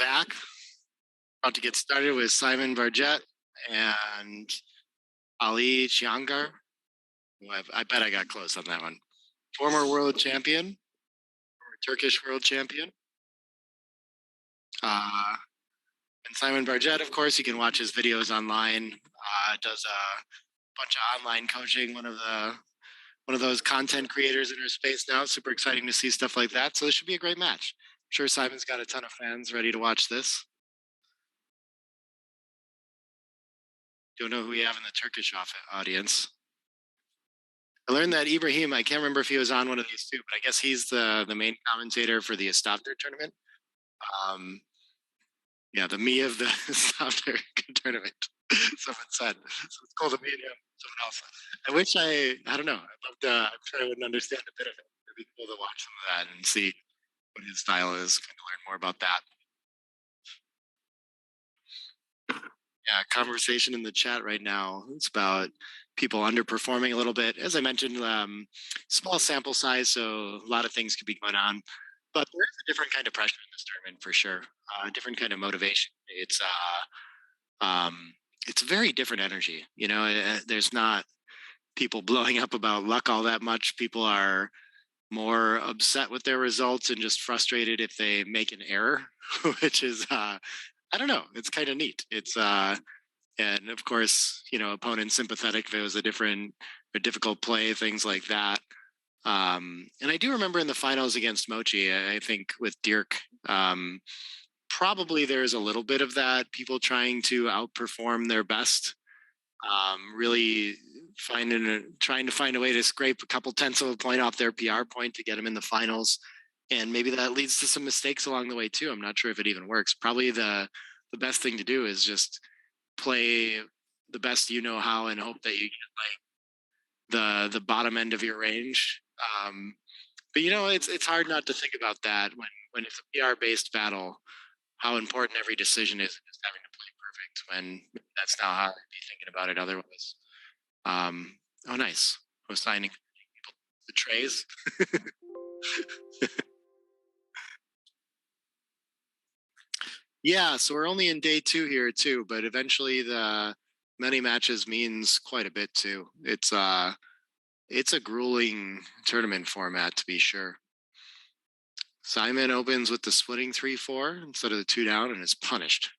back. About to get started with Simon Barget and Ali Cihangir. I bet I got close on that one. Former world champion, former Turkish world champion. And Simon Barget, of course, you can watch his videos online. Does a bunch of online coaching. One of those content creators in our space now. Super exciting to see stuff like that. So this should be a great match. I'm sure Simon's got a ton of fans ready to watch this. Don't know who we have in the Turkish audience. I learned that Ibrahim, I can't remember if he was on one of these two, but I guess he's the main commentator for the Istafter tournament. Yeah, the me of the Istafter tournament. Someone said. So it's called the me and him. Someone else. I wish I don't know. I'm sure I wouldn't understand a bit of it. It'd be cool to watch some of that and see what his style is, kind of learn more about that. Yeah, conversation in the chat right now. It's about people underperforming a little bit. As I mentioned, small sample size, so a lot of things could be going on. But there is a different kind of pressure in this tournament for sure. Different kind of motivation. It's a very different energy. You know, there's not people blowing up about luck all that much. People are more upset with their results and just frustrated if they make an error, which is I don't know. It's kind of neat. It's and of course, you know, opponent sympathetic if it was a difficult play, things like that. And I do remember in the finals against Mochi, I think with Dirk, probably there's a little bit of that. People trying to outperform their best, really trying to find a way to scrape a couple tenths of a point off their PR point to get them in the finals. And maybe that leads to some mistakes along the way too. I'm not sure if it even works. Probably the best thing to do is just play the best you know how and hope that you get like the bottom end of your range. But you know, it's hard not to think about that when it's a PR based battle. How important every decision is just having to play perfect when that's not how I'd be thinking about it otherwise. Oh, nice. I was signing people the trays. Yeah, so we're only in day 2 here too, but eventually the many matches means quite a bit too. It's a grueling tournament format to be sure. Simon opens with the splitting 3-4 instead of the 2 down and is punished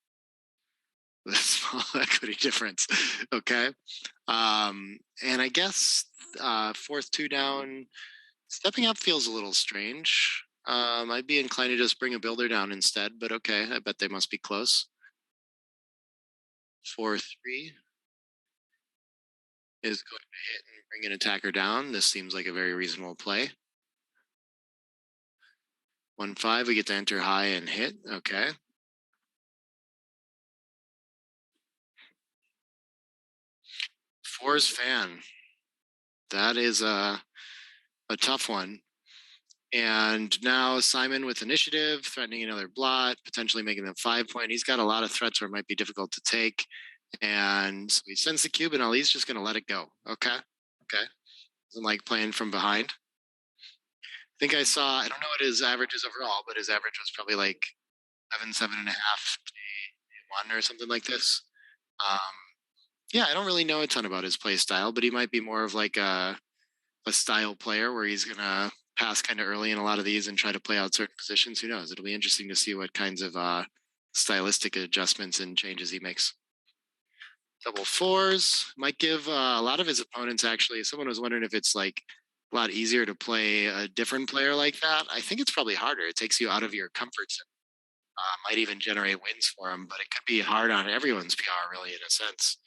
with a small equity difference. Okay. And I guess 4th 2 down, stepping up feels a little strange. I'd be inclined to just bring a builder down instead, but okay, I bet they must be close. 4-3 is going to hit and bring an attacker down. This seems like a very reasonable play. 1-5, we get to enter high and hit. Okay. 4's fan. That is a tough one. And now Simon with initiative, threatening another blot, potentially making them 5 point. He's got a lot of threats where it might be difficult to take. And so he sends the cube and Ali's just going to let it go. Okay. Doesn't like playing from behind. I think I saw, I don't know what his average is overall, but his average was probably like 7.5 day 1 or something like this. Yeah, I don't really know a ton about his play style, but he might be more of like a style player where he's going to pass kind of early in a lot of these and try to play out certain positions. Who knows? It'll be interesting to see what kinds of stylistic adjustments and changes he makes. Double 4s might give a lot of his opponents, actually. Someone was wondering if it's like a lot easier to play a different player like that. I think it's probably harder. It takes you out of your comfort zone. Might even generate wins for him, but it could be hard on everyone's PR, really, in a sense.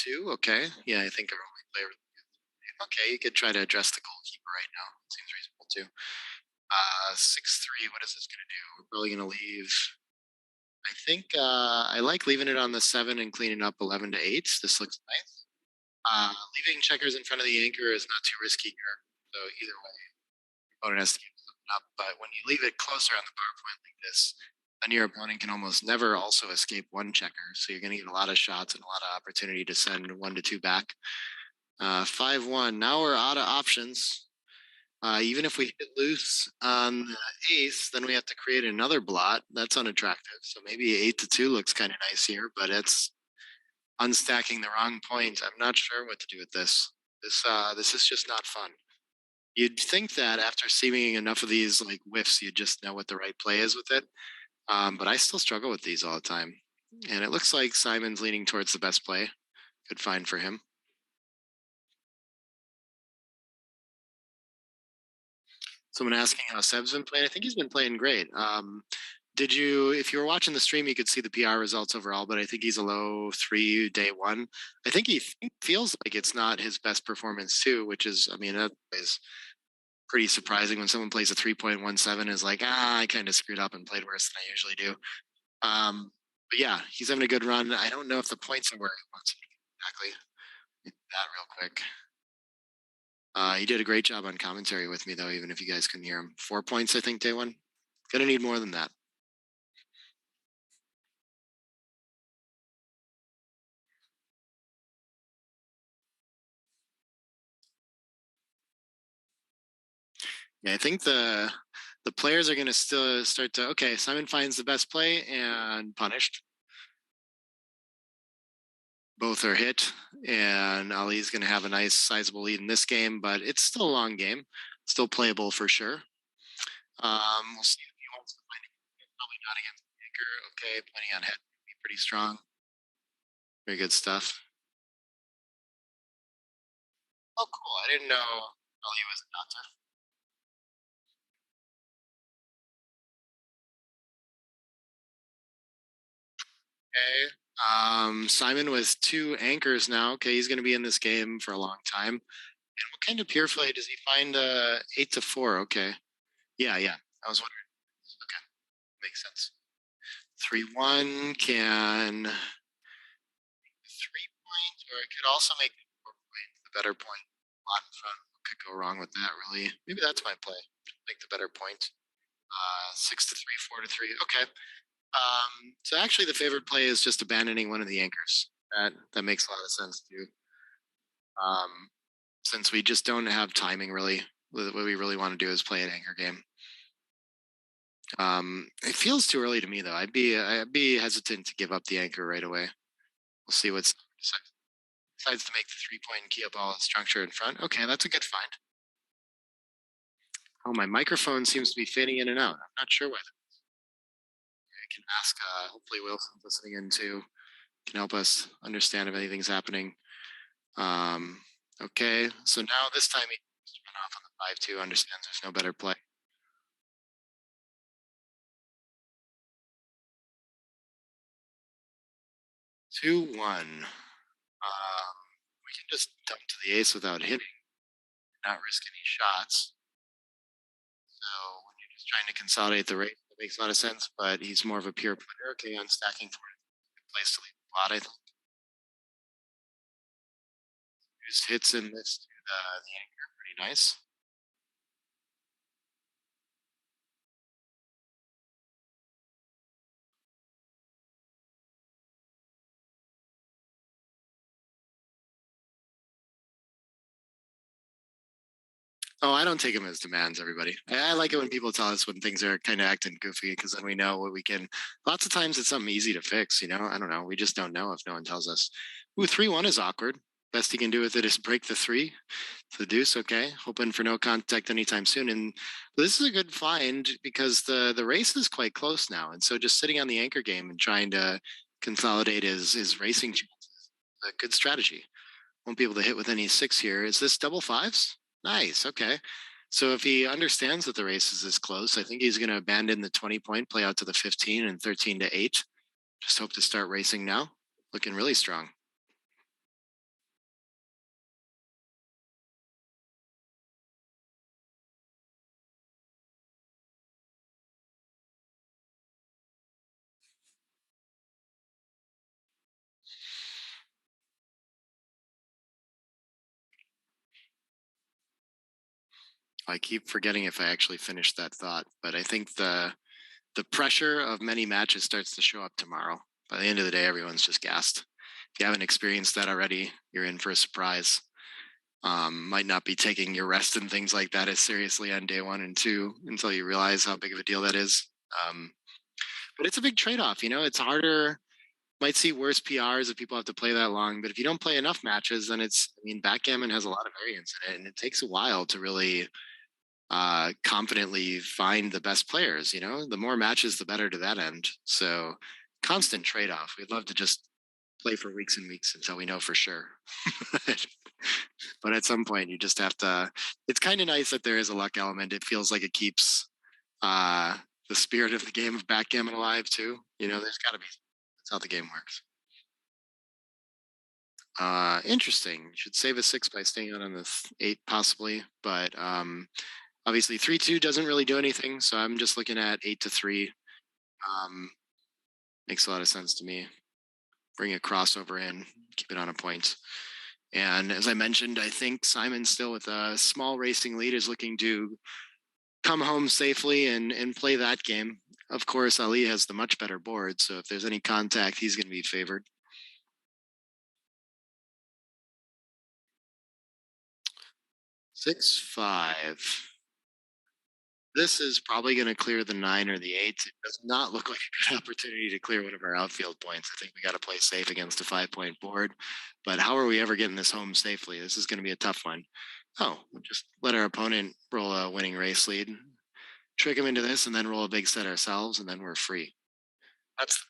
3-2, okay. Yeah, I think our only player. Okay, you could try to address the goalkeeper right now. Seems reasonable too. 6-3, what is this going to do? We're probably going to leave. I think I like leaving it on the 7 and cleaning up 11 to 8. This looks nice. Leaving checkers in front of the anchor is not too risky here. So either way, your opponent has to keep something up. But when you leave it closer on the power point like this, then your opponent can almost never also escape 1 checker. So you're going to get a lot of shots and a lot of opportunity to send 1 to 2 back. 5-1. Now we're out of options. Even if we hit loose on the ace, then we have to create another blot. That's unattractive. So maybe 8-2 looks kind of nice here, but it's unstacking the wrong point. I'm not sure what to do with this. This is just not fun. You'd think that after seeing enough of these like whiffs, you'd just know what the right play is with it. But I still struggle with these all the time. And it looks like Simon's leaning towards the best play. Good find for him. Someone asking how Seb's been playing. I think he's been playing great. If you were watching the stream, you could see the PR results overall, but I think he's a low 3 day one. I think he feels like it's not his best performance too, which is, I mean, that is pretty surprising when someone plays a 3.17 is like, I kind of screwed up and played worse than I usually do. But yeah, he's having a good run. I don't know if the points are where he wants them exactly. That real quick. He did a great job on commentary with me, though, even if you guys couldn't hear him. 4 points, I think, day one. Gonna need more than that. Yeah, I think the players are gonna still start to, okay, Simon finds the best play and punished. Both are hit, and Ali's gonna have a nice sizable lead in this game, but it's still a long game. Still playable for sure. We'll see if he wants to find it. Probably not against Baker. Okay, plenty on head. Be pretty strong. Very good stuff. Oh, cool. I didn't know Ali was a doctor. Okay. Simon with 2 anchors now. Okay, he's going to be in this game for a long time. And what kind of pure play does he find? 8-4. Okay. Yeah. I was wondering. Okay, makes sense. 3-1 can 3 point, or it could also make 4 point the better point. A lot in front. What could go wrong with that? Really? Maybe that's my play. Make the better point. 6-3, 4-3. Okay. So actually, the favorite play is just abandoning one of the anchors. That makes a lot of sense too. Since we just don't have timing really, what we really want to do is play an anchor game. It feels too early to me though. I'd be hesitant to give up the anchor right away. We'll see what decides to make the 3 point and key up all the structure in front. Okay, that's a good find. Oh, my microphone seems to be fading in and out. I'm not sure why. I can ask. Hopefully, Wilson's listening in too. Can help us understand if anything's happening. Okay, so now this time he run off on the 5-2. Understands there's no better play. 2-1. We can just dump to the ace without hitting, not risk any shots. So when you're just trying to consolidate the rate, that makes a lot of sense. But he's more of a pure player. Okay, on stacking for it. Good place to leave the plot, I think. Just hits in this to the anchor, pretty nice. Oh, I don't take them as demands, everybody. I like it when people tell us when things are kind of acting goofy because then we know what we can. Lots of times it's something easy to fix, I don't know. We just don't know if no one tells us. Ooh, 3-1 is awkward. Best he can do with it is break the 3 to the deuce. Okay. Hoping for no contact anytime soon. And this is a good find because the race is quite close now. And so just sitting on the anchor game and trying to consolidate his racing chances, a good strategy. Won't be able to hit with any 6 here. Is this double fives? Nice. Okay. So if he understands that the race is this close, I think he's going to abandon the 20 point, play out to the 15 and 13-8. Just hope to start racing now. Looking really strong. I keep forgetting if I actually finished that thought, but I think the pressure of many matches starts to show up tomorrow. By the end of the day, everyone's just gassed. If you haven't experienced that already, you're in for a surprise. Might not be taking your rest and things like that as seriously on day 1 and 2 until you realize how big of a deal that is. But it's a big trade-off. It's harder. Might see worse PRs if people have to play that long, but if you don't play enough matches, then backgammon has a lot of variance in it, and it takes a while to really confidently find the best players. The more matches, the better to that end. So constant trade-off. We'd love to just play for weeks and weeks until we know for sure. But at some point, you just have to. It's kind of nice that there is a luck element. It feels like it keeps the spirit of the game of backgammon alive too. There's got to be. That's how the game works. Interesting. Should save a 6 by staying out on the 8 possibly, but obviously 3-2 doesn't really do anything, so I'm just looking at 8-3. Makes a lot of sense to me. Bring a crossover in, keep it on a point. And as I mentioned, I think Simon, still with a small racing lead, is looking to come home safely and play that game. Of course, Ali has the much better board, so if there's any contact, he's going to be favored. 6-5. This is probably going to clear the 9 or the 8. It does not look like a good opportunity to clear one of our outfield points. I think we got to play safe against a 5-point board. But how are we ever getting this home safely? This is going to be a tough one. Oh, just let our opponent roll a winning race lead, trick him into this, and then roll a big set ourselves, and then we're free. That's the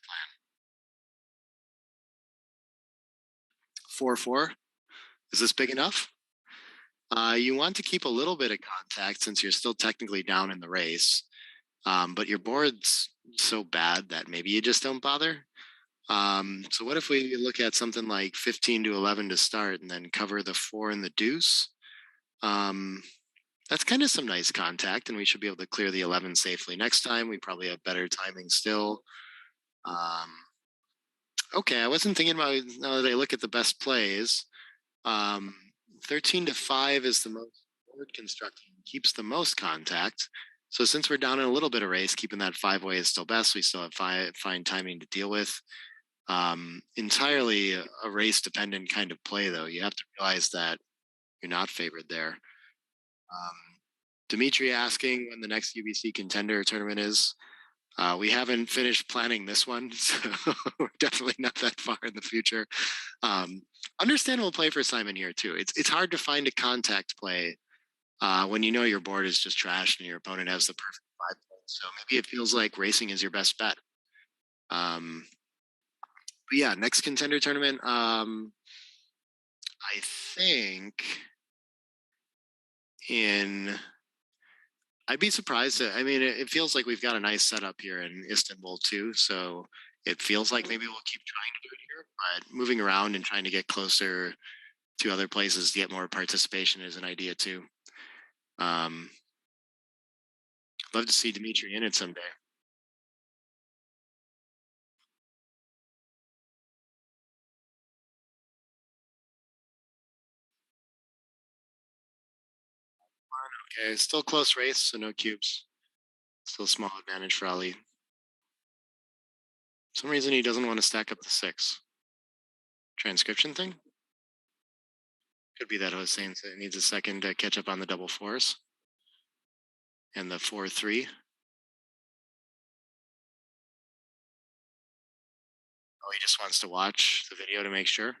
plan. 4-4. Is this big enough? You want to keep a little bit of contact since you're still technically down in the race, but your board's so bad that maybe you just don't bother. So what if we look at something like 15-11 to start and then cover the 4 and the deuce? That's kind of some nice contact, and we should be able to clear the 11 safely next time. We probably have better timing still. Okay, I wasn't thinking about, now that I look at the best plays, 13-5 is the most board constructing, keeps the most contact. So since we're down in a little bit of race, keeping that 5-way is still best. We still have fine timing to deal with. Entirely a race dependent kind of play, though. You have to realize that you're not favored there. Dimitri asking when the next UBC contender tournament is. We haven't finished planning this one, so we're definitely not that far in the future. Understandable play for Simon here too. It's hard to find a contact play when you know your board is just trashed and your opponent has the perfect 5 points. So maybe it feels like racing is your best bet. But yeah, next contender tournament. I think I'd be surprised. It feels like we've got a nice setup here in Istanbul too. So it feels like maybe we'll keep trying to do it here, but moving around and trying to get closer to other places to get more participation is an idea too. Love to see Dimitri in it someday. Okay, still close race, so no cubes. Still small advantage for Ali. For some reason he doesn't want to stack up the 6. Transcription thing? Could be that Hossein needs a second to catch up on the double 4s. And the 4-3. Oh, he just wants to watch the video to make sure.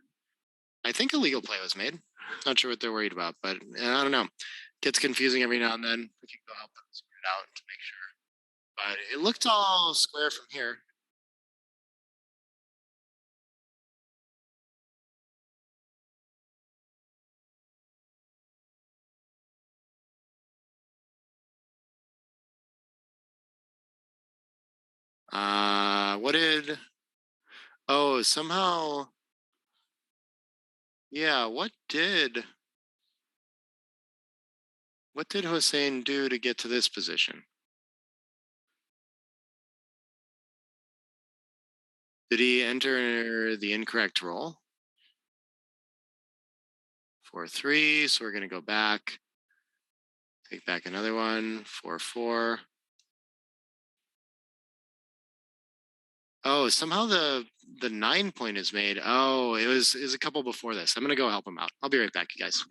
I think a legal play was made. Not sure what they're worried about, but I don't know. Gets confusing every now and then. We can go help them sort it out to make sure. But it looked all square from here. What did? Oh, somehow. Yeah, what did Hossein do to get to this position? Did he enter the incorrect roll? 4-3, so we're going to go back. Take back another one, 4-4. Oh, somehow the 9 point is made. Oh, it was a couple before this. I'm going to go help him out. I'll be right back, you guys.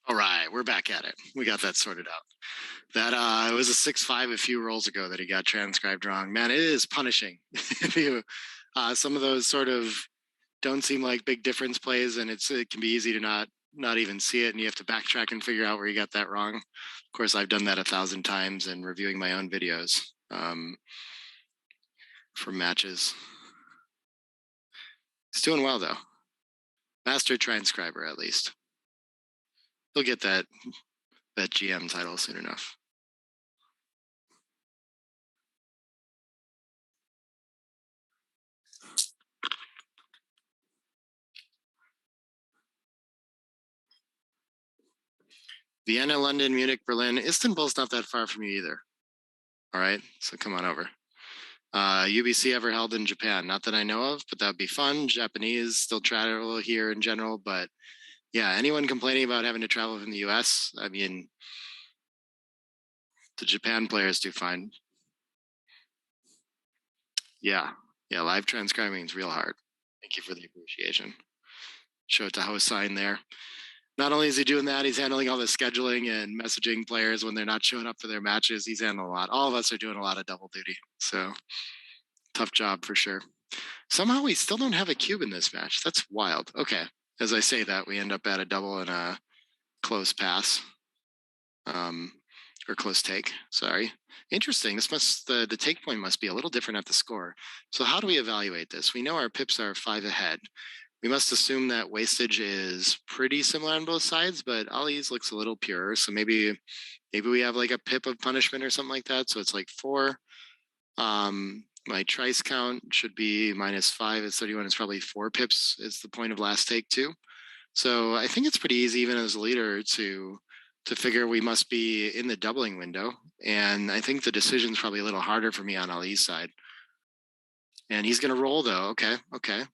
All right, we're back at it. We got that sorted out. That it was a 6-5 a few rolls ago that he got transcribed wrong. Man, it is punishing. If you some of those sort of don't seem like big difference plays, and it can be easy to not even see it, and you have to backtrack and figure out where you got that wrong. Of course, I've done that 1,000 times in reviewing my own videos for matches. He's doing well though. Master transcriber, at least. He'll get that GM title soon enough. Vienna, London, Munich, Berlin. Istanbul's not that far from you either. All right, so come on over. UBC ever held in Japan? Not that I know of, but that would be fun. Japanese still travel here in general, but yeah, anyone complaining about having to travel from the US, I mean, the Japan players do fine. Yeah, live transcribing is real hard. Thank you for the appreciation. Show it to host sign there. Not only is he doing that, he's handling all the scheduling and messaging players when they're not showing up for their matches. He's handling a lot. All of us are doing a lot of double duty. So tough job for sure. Somehow we still don't have a cube in this match. That's wild. Okay. As I say that, we end up at a double and a close pass. Or close take, sorry. Interesting. The take point must be a little different at the score. So how do we evaluate this? We know our pips are 5 ahead. We must assume that wastage is pretty similar on both sides, but Ali's looks a little pure. So maybe we have like a pip of punishment or something like that. So it's like 4. My trice count should be -5. It's 31. It's probably 4 pips is the point of last take too. So I think it's pretty easy, even as a leader, to figure we must be in the doubling window. And I think the decision's probably a little harder for me on Ali's side. And he's going to roll though. Okay.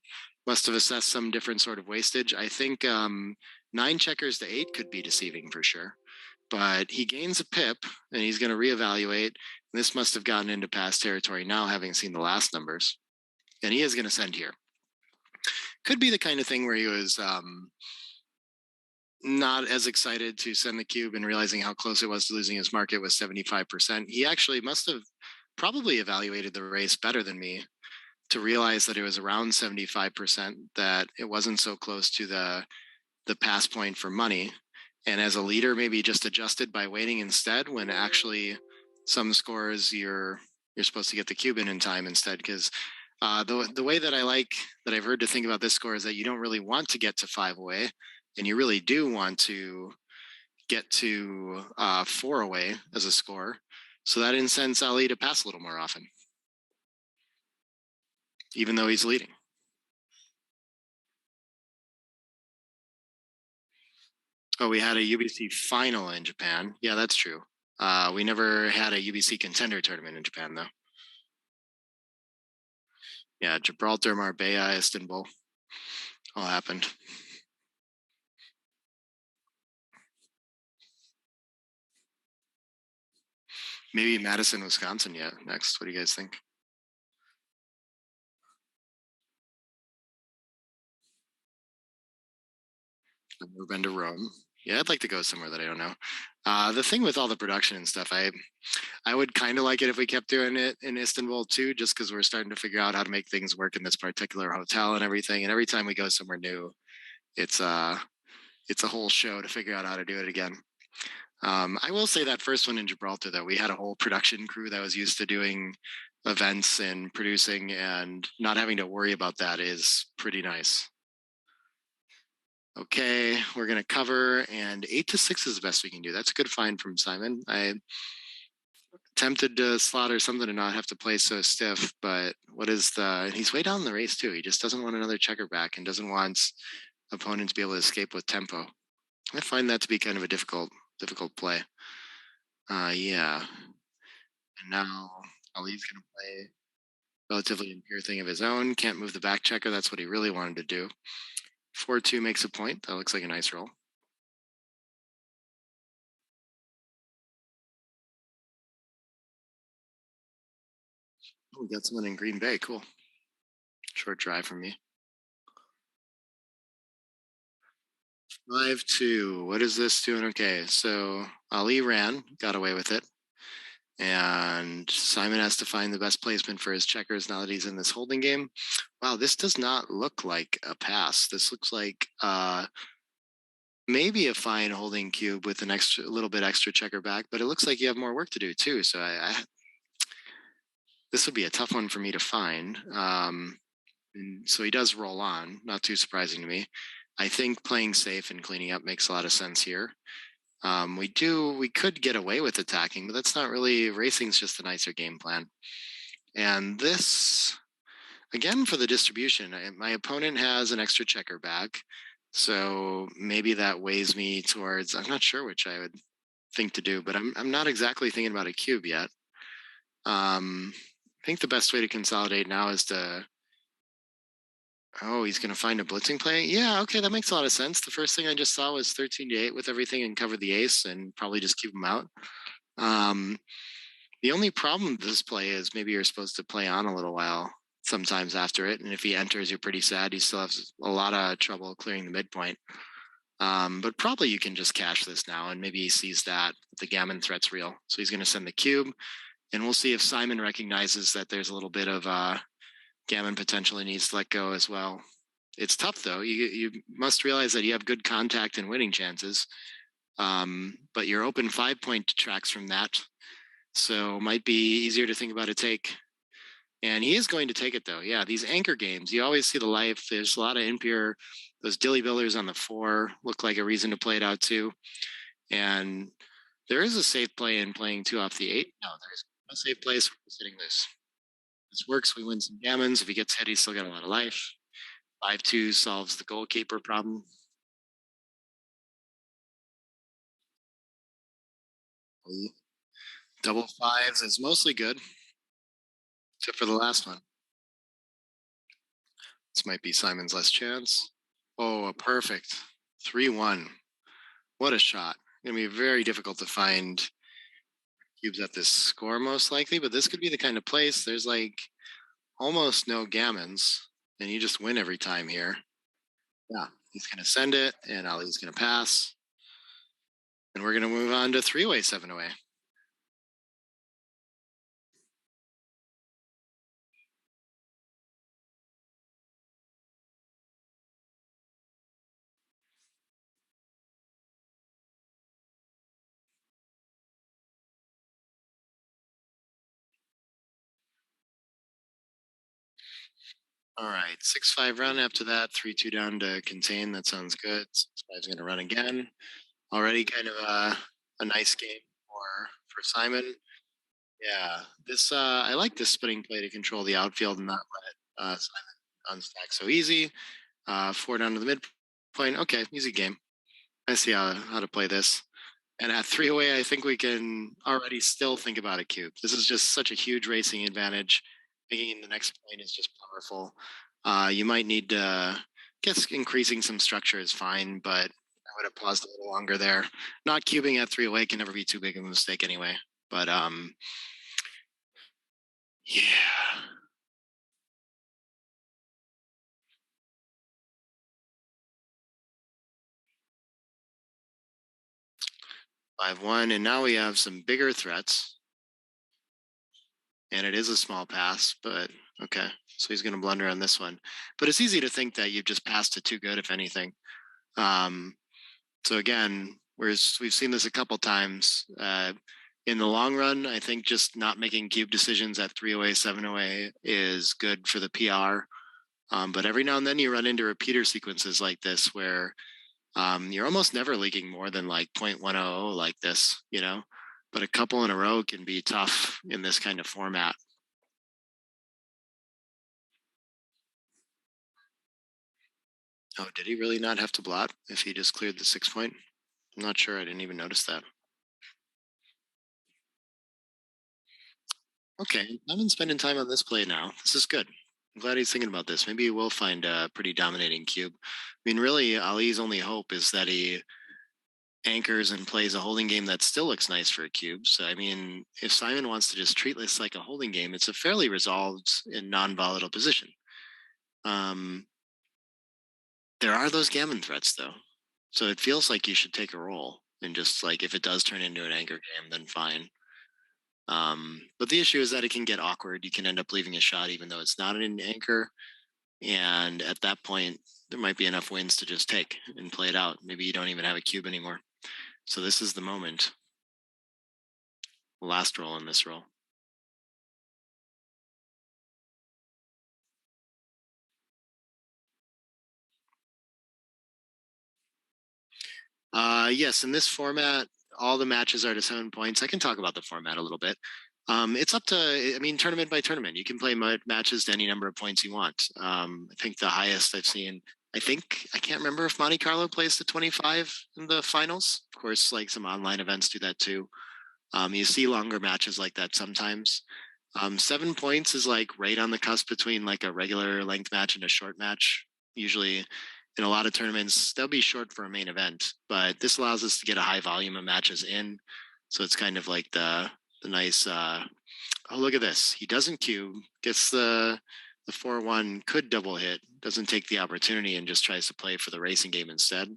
Must have assessed some different sort of wastage. I think 9 checkers to 8 could be deceiving for sure. But he gains a pip and he's going to reevaluate. This must have gotten into past territory now, having seen the last numbers. And he is going to send here. Could be the kind of thing where he was not as excited to send the cube and realizing how close it was to losing his market with 75%. He actually must have probably evaluated the race better than me to realize that it was around 75%, that it wasn't so close to the pass point for money. And as a leader, maybe just adjusted by waiting instead, when actually some scores you're supposed to get the cube in time instead. Because the way that I've heard to think about this score is that you don't really want to get to 5 away, and you really do want to get to 4 away as a score. So that incents Ali to pass a little more often, even though he's leading. Oh, we had a UBC final in Japan. Yeah, that's true. We never had a UBC contender tournament in Japan, though. Yeah, Gibraltar, Marbella, Istanbul. All happened. Maybe Madison, Wisconsin yet next. What do you guys think? I've never been to Rome. Yeah, I'd like to go somewhere that I don't know. The thing with all the production and stuff, I would kind of like it if we kept doing it in Istanbul too, just because we're starting to figure out how to make things work in this particular hotel and everything. And every time we go somewhere new, it's a whole show to figure out how to do it again. I will say that first one in Gibraltar, though, we had a whole production crew that was used to doing events and producing, and not having to worry about that is pretty nice. Okay, we're going to cover, and 8 to 6 is the best we can do. That's a good find from Simon. I tempted to slaughter something to not have to play so stiff, but he's way down the race too. He just doesn't want another checker back and doesn't want opponents to be able to escape with tempo. I find that to be kind of a difficult play. Yeah. And now Ali's going to play relatively impure thing of his own. Can't move the back checker. That's what he really wanted to do. 4-2 makes a point. That looks like a nice roll. Oh, we got someone in Green Bay. Cool. Short drive from me. 5-2. What is this doing? Okay, so Ali ran, got away with it. And Simon has to find the best placement for his checkers now that he's in this holding game. Wow, this does not look like a pass. This looks like maybe a fine holding cube with a little bit extra checker back, but it looks like you have more work to do too. So this would be a tough one for me to find. So he does roll on, not too surprising to me. I think playing safe and cleaning up makes a lot of sense here. We could get away with attacking, but that's not really, racing's just a nicer game plan. And this, again, for the distribution, my opponent has an extra checker back. So maybe that weighs me towards, I'm not sure which I would think to do, but I'm not exactly thinking about a cube yet. I think the best way to consolidate now is to, he's going to find a blitzing play. Yeah, okay, that makes a lot of sense. The first thing I just saw was 13-8 with everything and cover the ace and probably just keep him out. The only problem with this play is maybe you're supposed to play on a little while sometimes after it, and if he enters, you're pretty sad. He still has a lot of trouble clearing the midpoint. But probably you can just cash this now, and maybe he sees that the gammon threat's real. So he's going to send the cube, and we'll see if Simon recognizes that there's a little bit of gammon potentially needs to let go as well. It's tough though. You must realize that you have good contact and winning chances, but your open 5-point detracts from that. So might be easier to think about a take. And he is going to take it though. Yeah, these anchor games, you always see the life. There's a lot of impure. Those dilly billers on the 4 look like a reason to play it out too. And there is a safe play in playing 2 off the 8. No, there's no safe place for sitting this. This works. We win some gammons. If he gets hit, he's still got a lot of life. 5-2 solves the goalkeeper problem. Double 5s is mostly good, except for the last one. This might be Simon's last chance. Oh, a perfect 3-1. What a shot. Going to be very difficult to find cubes at this score, most likely, but this could be the kind of place. There's like almost no gammons, and you just win every time here. Yeah, he's going to send it, and Ali's going to pass. And we're going to move on to 3-way 7-away. All right, 6-5 run. After that, 3-2 down to contain. That sounds good. 6-5 is going to run again. Already kind of a nice game for Simon. Yeah, this I like this spinning play to control the outfield and not let Simon unstack so easy. 4 down to the midpoint. Okay, easy game. I see how to play this. And at 3-away, I think we can already still think about a cube. This is just such a huge racing advantage. Thinking the next point is just powerful. You might need to, I guess increasing some structure is fine, but I would have paused a little longer there. Not cubing at 3-away can never be too big of a mistake anyway. But yeah. Five one, and now we have some bigger threats. And it is a small pass, but okay. So he's going to blunder on this one. But it's easy to think that you've just passed it too good, if anything. So again, we've seen this a couple times. In the long run, I think just not making cube decisions at 3-away, 7-away is good for the PR. But every now and then you run into repeater sequences like this where you're almost never leaking more than like 0.10 like this, you know? But a couple in a row can be tough in this kind of format. Oh, did he really not have to blot if he just cleared the 6-point? I'm not sure. I didn't even notice that. Okay, I've been spending time on this play now. This is good. I'm glad he's thinking about this. Maybe he will find a pretty dominating cube. I mean, really, Ali's only hope is that he anchors and plays a holding game that still looks nice for a cube. So, I mean, if Simon wants to just treat this like a holding game, it's a fairly resolved and non-volatile position. There are those gammon threats, though. So it feels like you should take a roll, and just like if it does turn into an anchor game, then fine. But the issue is that it can get awkward. You can end up leaving a shot even though it's not an anchor. And at that point, there might be enough wins to just take and play it out. Maybe you don't even have a cube anymore. So this is the moment. Last roll in this roll. Yes, in this format, all the matches are to 7 points. I can talk about the format a little bit. It's up to, I mean, tournament by tournament. You can play matches to any number of points you want. I think the highest I've seen, I can't remember if Monte Carlo plays to 25 in the finals. Of course, like some online events do that too. You see longer matches like that sometimes. 7 points is like right on the cusp between like a regular length match and a short match. Usually in a lot of tournaments, they'll be short for a main event, but this allows us to get a high volume of matches in. So it's kind of like the nice, oh, look at this. He doesn't cube, gets the 4-1, could double hit, doesn't take the opportunity and just tries to play for the racing game instead.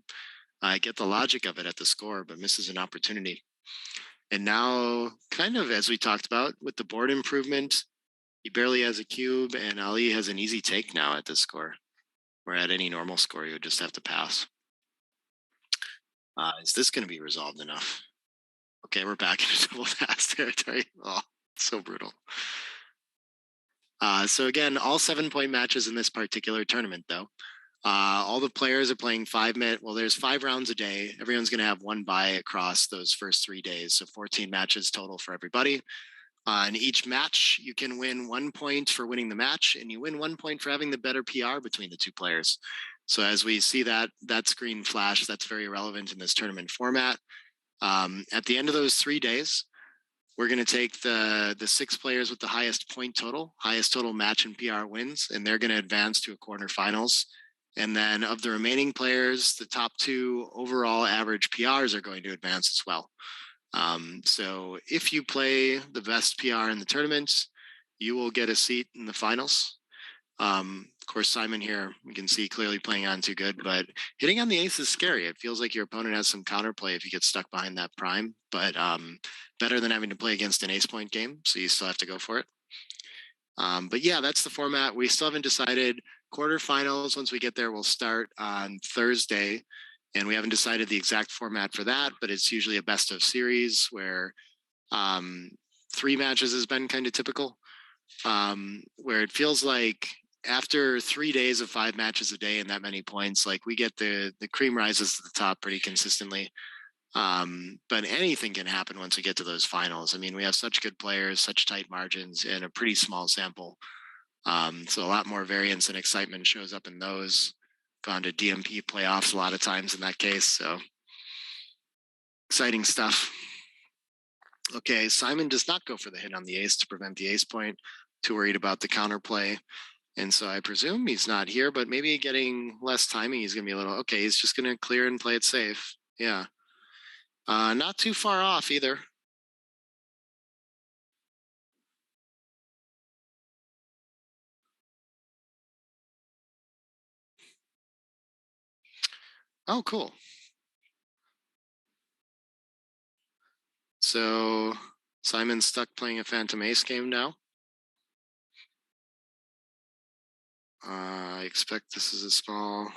I get the logic of it at the score, but misses an opportunity. And now, kind of as we talked about with the board improvement, he barely has a cube, and Ali has an easy take now at this score, where at any normal score, you would just have to pass. Is this going to be resolved enough? Okay, we're back into double pass territory. Oh, so brutal. So again, all 7-point matches in this particular tournament, though. All the players are playing 5 minutes. Well, there's 5 rounds a day. Everyone's going to have 1 bye across those first 3 days. So 14 matches total for everybody. In each match, you can win 1 point for winning the match, and you win 1 point for having the better PR between the 2 players. So as we see that screen flash, that's very relevant in this tournament format. At the end of those 3 days, we're going to take the 6 players with the highest total match and PR wins, and they're going to advance to a quarterfinals. And then of the remaining players, the top 2 overall average PRs are going to advance as well. So if you play the best PR in the tournament, you will get a seat in the finals. Of course, Simon here, we can see clearly playing on too good, but hitting on the ace is scary. It feels like your opponent has some counterplay if you get stuck behind that prime, but better than having to play against an ace point game, so you still have to go for it. But yeah, that's the format. We still haven't decided. Quarterfinals, once we get there, will start on Thursday, and we haven't decided the exact format for that, but it's usually a best of series where 3 matches has been kind of typical, where it feels like after 3 days of 5 matches a day and that many points, like we get the cream rises to the top pretty consistently. But anything can happen once we get to those finals. I mean, we have such good players, such tight margins, and a pretty small sample. So a lot more variance and excitement shows up in those. Gone to DMP playoffs a lot of times in that case. So exciting stuff. Okay, Simon does not go for the hit on the ace to prevent the ace point. Too worried about the counterplay. And so I presume he's not here, but maybe getting less timing, he's going to be a little, okay, he's just going to clear and play it safe. Yeah. Not too far off either. Oh, cool. So Simon's stuck playing a Phantom Ace game now. I expect this is a small,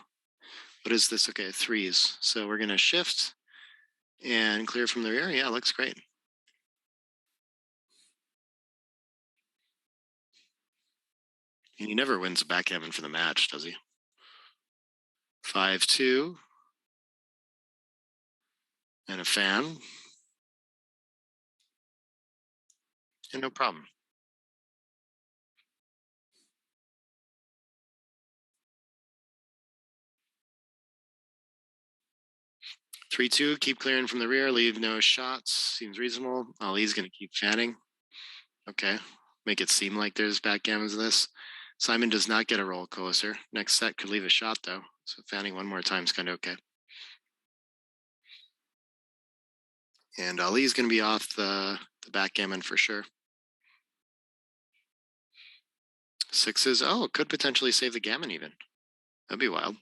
what is this? Okay, 3s. So we're going to shift and clear from the rear. Yeah, looks great. And he never wins a backgammon for the match, does he? 5-2. And a fan. And no problem. Three, 2, keep clearing from the rear, leave no shots. Seems reasonable. Ali's going to keep fanning. Okay. Make it seem like there's backgammons in this. Simon does not get a roll closer. Next set could leave a shot, though. So fanning one more time is kind of okay. And Ali's going to be off the backgammon for sure. 6s. Oh, could potentially save the gammon even. That'd be wild.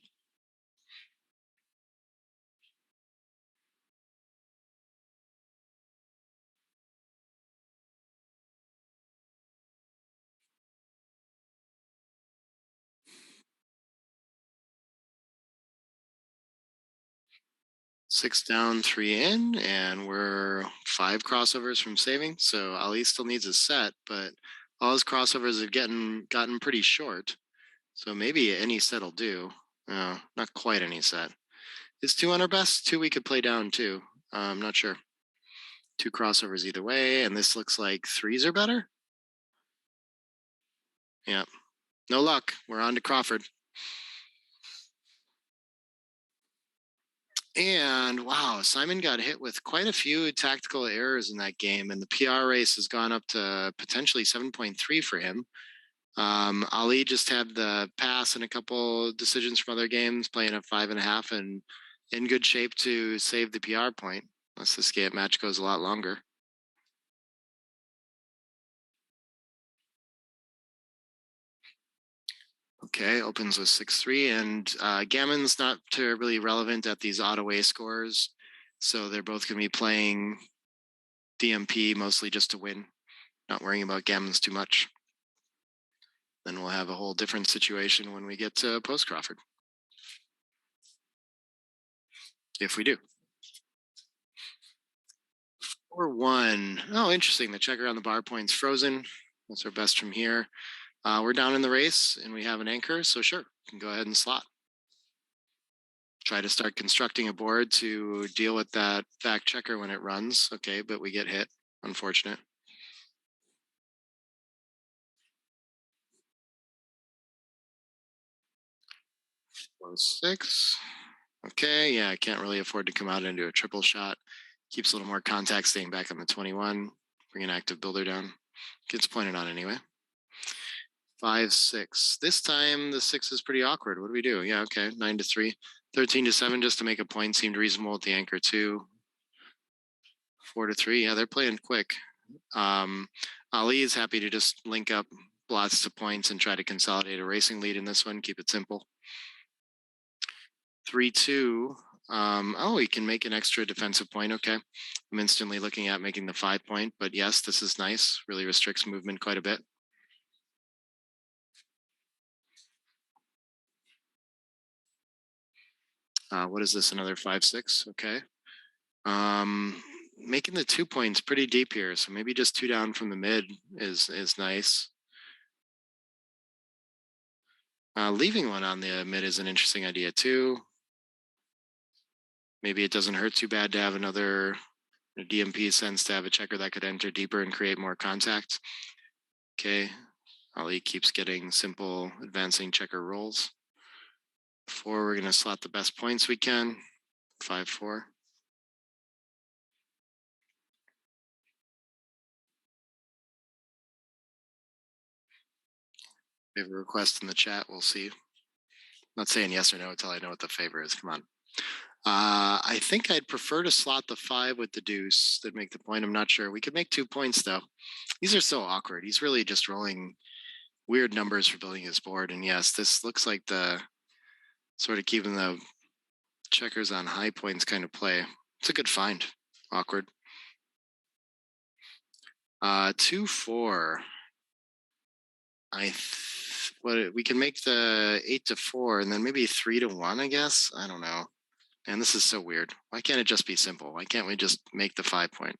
6 down, 3 in, and we're 5 crossovers from saving. So Ali still needs a set, but all his crossovers have gotten pretty short. So maybe any set will do. Not quite any set. Is 2 on our best? 2 we could play down too. I'm not sure. 2 crossovers either way, and this looks like 3s are better. Yeah. No luck. We're on to Crawford. And wow, Simon got hit with quite a few tactical errors in that game, and the PR race has gone up to potentially 7.3 for him. Ali just had the pass and a couple decisions from other games, playing at 5.5 and in good shape to save the PR point, unless this game match goes a lot longer. Okay, opens with 6-3, and Gammon's not terribly relevant at these odd away scores, so they're both going to be playing DMP mostly just to win, not worrying about Gammon's too much. Then we'll have a whole different situation when we get to post Crawford. If we do. 4-1. Oh, interesting. The checker on the bar point's frozen. That's our best from here. We're down in the race and we have an anchor, so sure, we can go ahead and slot. Try to start constructing a board to deal with that back checker when it runs. Okay, but we get hit. Unfortunate. 6. Okay, yeah, I can't really afford to come out into a triple shot. Keeps a little more contact staying back on the 21. Bring an active builder down. Gets pointed on anyway. 5-6. This time the 6 is pretty awkward. What do we do? Yeah, okay. 9-3. 13-7 just to make a point seemed reasonable with the anchor 2. 4-3. Yeah, they're playing quick. Ali is happy to just link up blots to points and try to consolidate a racing lead in this one. Keep it simple. 3-2. Oh, he can make an extra defensive point. Okay. I'm instantly looking at making the 5 point, but yes, this is nice. Really restricts movement quite a bit. What is this? Another 5-6. Okay. Making the 2 points pretty deep here, so maybe just 2 down from the mid is nice. Leaving one on the mid is an interesting idea too. Maybe it doesn't hurt too bad to have another DMP sense to have a checker that could enter deeper and create more contact. Okay. Ali keeps getting simple advancing checker rolls. 4, we're going to slot the best points we can. 5-4. Favor request in the chat. We'll see. I'm not saying yes or no until I know what the favor is. Come on. I think I'd prefer to slot the 5 with the deuce than make the point. I'm not sure. We could make 2 points though. These are so awkward. He's really just rolling weird numbers for building his board. And yes, this looks like the sort of keeping the checkers on high points kind of play. It's a good find. Awkward. 2-4. We can make the 8-4 and then maybe 3-1, I guess. I don't know. And this is so weird. Why can't it just be simple? Why can't we just make the 5 point?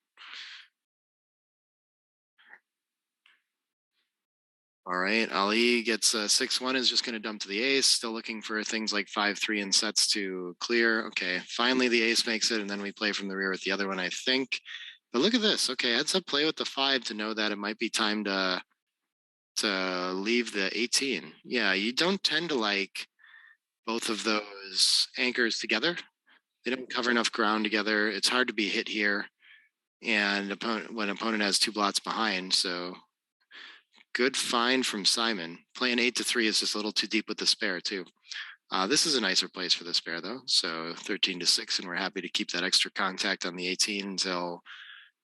All right, Ali gets 6-1, is just going to dump to the ace. Still looking for things like 5-3 and sets to clear. Okay, finally the ace makes it, and then we play from the rear with the other one, I think. But look at this. Okay, heads up play with the 5 to know that it might be time to leave the 18. Yeah, you don't tend to like both of those anchors together. They don't cover enough ground together. It's hard to be hit here, and when opponent has 2 blots behind. So good find from Simon. Playing 8-3 is just a little too deep with the spare too. This is a nicer place for the spare though. So 13-6, and we're happy to keep that extra contact on the 18 until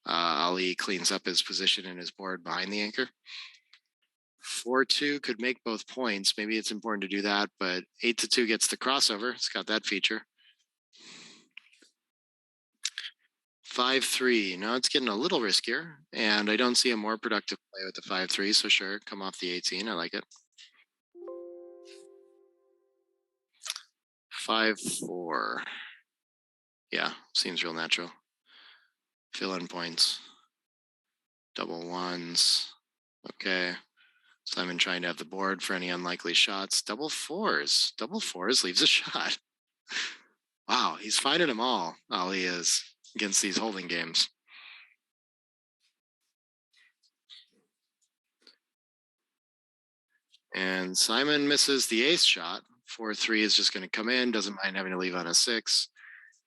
Ali cleans up his position and his board behind the anchor. 4-2 could make both points. Maybe it's important to do that, but 8-2 gets the crossover. It's got that feature. 5-3. Now it's getting a little riskier, and I don't see a more productive play with the 5-3, so sure, come off the 18. I like it. 5-4. Yeah, seems real natural. Fill in points. Double ones. Okay. Simon trying to have the board for any unlikely shots. Double fours. Double fours leaves a shot. Wow, he's finding them all he is against these holding games. And Simon misses the ace shot. 4-3 is just going to come in, doesn't mind having to leave on a 6.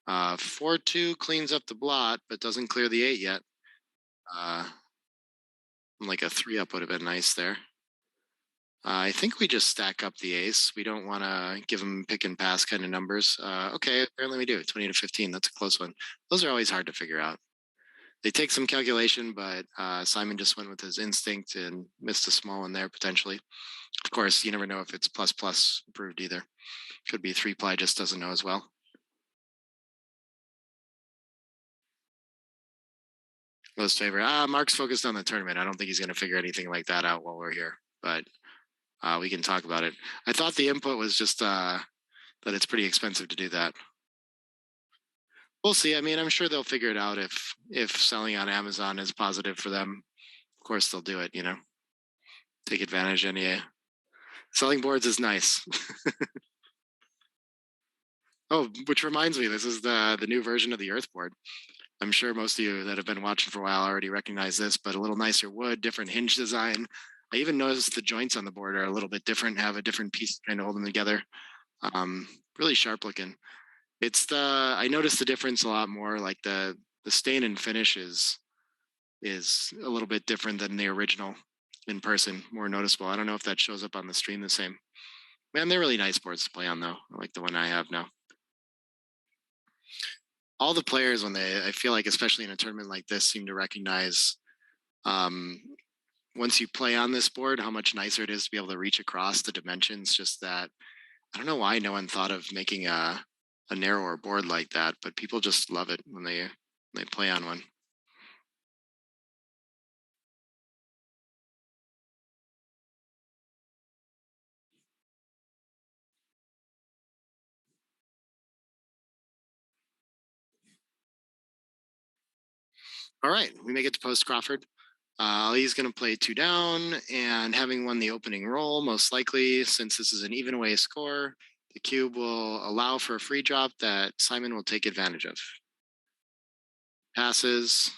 4-2 cleans up the blot, but doesn't clear the 8 yet. Like a 3-up would have been nice there. I think we just stack up the ace. We don't want to give him pick and pass kind of numbers. Okay, apparently we do. 20 to 15. That's a close one. Those are always hard to figure out. They take some calculation, but Simon just went with his instinct and missed a small one there potentially. Of course, you never know if it's plus approved either. Could be 3-ply, just doesn't know as well. Most favorite. Mark's focused on the tournament. I don't think he's going to figure anything like that out while we're here, but we can talk about it. I thought the input was just that it's pretty expensive to do that. We'll see. I mean, I'm sure they'll figure it out if selling on Amazon is positive for them. Of course, they'll do it. Take advantage. And yeah, selling boards is nice. Oh, which reminds me, this is the new version of the Earth board. I'm sure most of you that have been watching for a while already recognize this, but a little nicer wood, different hinge design. I even noticed the joints on the board are a little bit different, have a different piece to kind of hold them together. Really sharp looking. I noticed the difference a lot more. Like the stain and finish is a little bit different than the original in person, more noticeable. I don't know if that shows up on the stream the same. Man, they're really nice boards to play on though. I like the one I have now. All the players, I feel like, especially in a tournament like this, seem to recognize once you play on this board, how much nicer it is to be able to reach across the dimensions. Just that, I don't know why no one thought of making a narrower board like that, but people just love it when they play on one. All right, we make it to post Crawford. Ali's going to play 2 down, and having won the opening roll, most likely, since this is an even away score, the cube will allow for a free drop that Simon will take advantage of. Passes.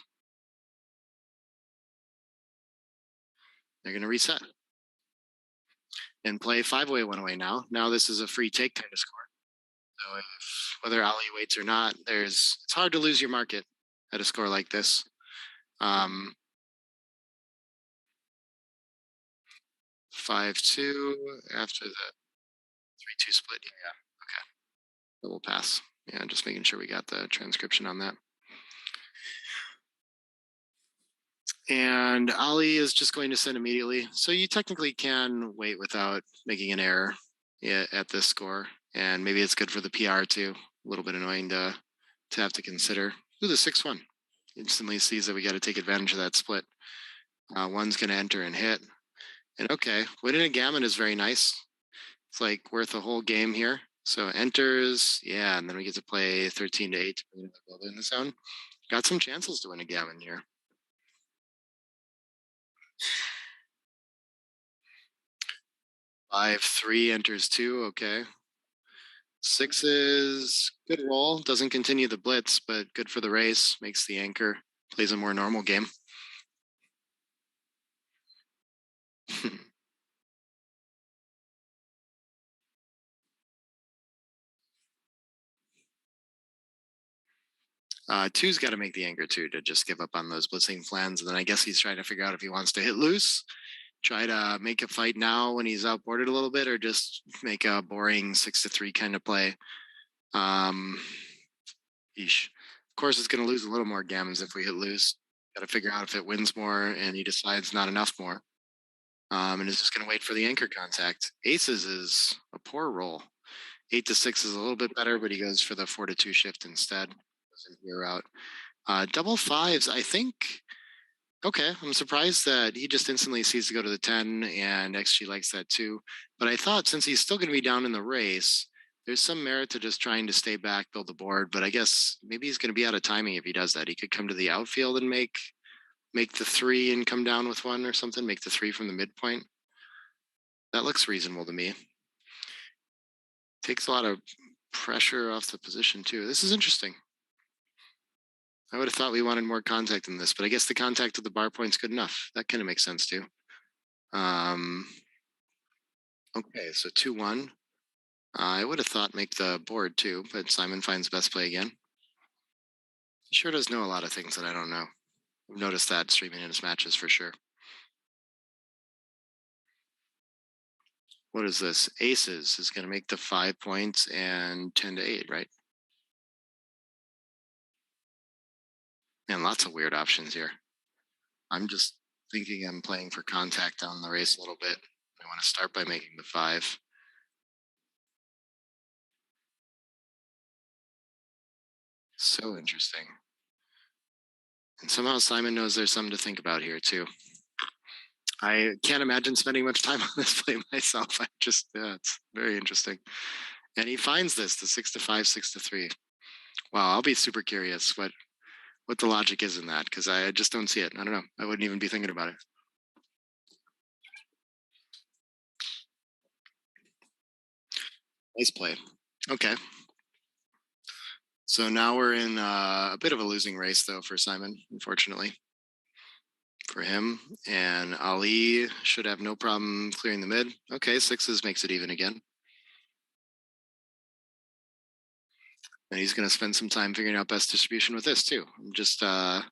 They're going to reset and play 5-away, 1-away now. Now this is a free take kind of score. So whether Ali waits or not, it's hard to lose your market at a score like this. 5-2 after the 3-2 split. Yeah. Okay. Double pass. Yeah, just making sure we got the transcription on that. And Ali is just going to send immediately. So you technically can wait without making an error at this score. And maybe it's good for the PR too. A little bit annoying to have to consider. Ooh, the 6-1. Instantly sees that we got to take advantage of that split. One's going to enter and hit. And okay, winning a gammon is very nice. It's like worth a whole game here. So enters, yeah, and then we get to play 13 to 8 to build in the zone. Got some chances to win a gammon here. 5-3 enters 2, okay. 6 good roll, doesn't continue the blitz, but good for the race, makes the anchor, plays a more normal game. 2's got to make the anchor too, to just give up on those blitzing plans. And then I guess he's trying to figure out if he wants to hit loose, try to make a fight now when he's outboarded a little bit, or just make a boring 6-3 kind of play. Yeesh. Of course, it's going to lose a little more gammons if we hit loose. Got to figure out if it wins more and he decides not enough more. And is just going to wait for the anchor contact. Aces is a poor roll. 8-6 is a little bit better, but he goes for the 4-2 shift instead. Doesn't veer out. Double 5s, I think. Okay, I'm surprised that he just instantly sees to go to the 10, and XG likes that too. But I thought since he's still going to be down in the race, there's some merit to just trying to stay back, build the board, but I guess maybe he's going to be out of timing if he does that. He could come to the outfield and make the 3 and come down with 1 or something, make the 3 from the midpoint. That looks reasonable to me. Takes a lot of pressure off the position too. This is interesting. I would have thought we wanted more contact in this, but I guess the contact of the bar point's good enough. That kind of makes sense too. Okay, so 2-1. I would have thought make the board too, but Simon finds best play again. He sure does know a lot of things that I don't know. I've noticed that streaming in his matches for sure. What is this? Aces is going to make the 5 points and 10-8, right? And lots of weird options here. I'm just thinking I'm playing for contact down the race a little bit. I want to start by making the 5. So interesting. And somehow Simon knows there's something to think about here too. I can't imagine spending much time on this play myself. It's very interesting. And he finds this, the 6-5, 6-3. Wow, I'll be super curious what the logic is in that, because I just don't see it. I don't know. I wouldn't even be thinking about it. Nice play. Okay. So now we're in a bit of a losing race, though, for Simon, unfortunately, for him. And Ali should have no problem clearing the mid. Okay, 6s makes it even again. And he's going to spend some time figuring out best distribution with this, too. I'm just, I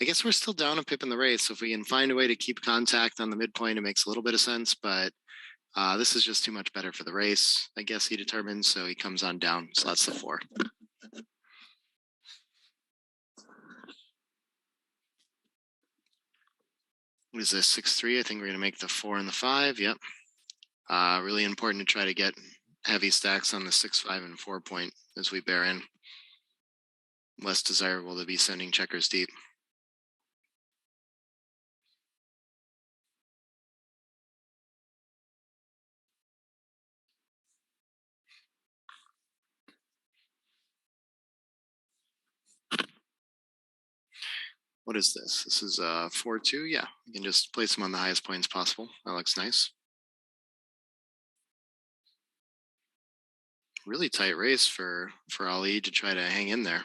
guess we're still down a pip in the race. So if we can find a way to keep contact on the midpoint, it makes a little bit of sense. But this is just too much better for the race, I guess he determines. So he comes on down. So that's the 4. What is this, 6-3? I think we're going to make the 4 and the 5. Yep. Really important to try to get heavy stacks on the 6, 5, and 4 point as we bear in. Less desirable to be sending checkers deep. What is this? This is 4-2. Yeah, you can just place them on the highest points possible. That looks nice. Really tight race for Ali to try to hang in there.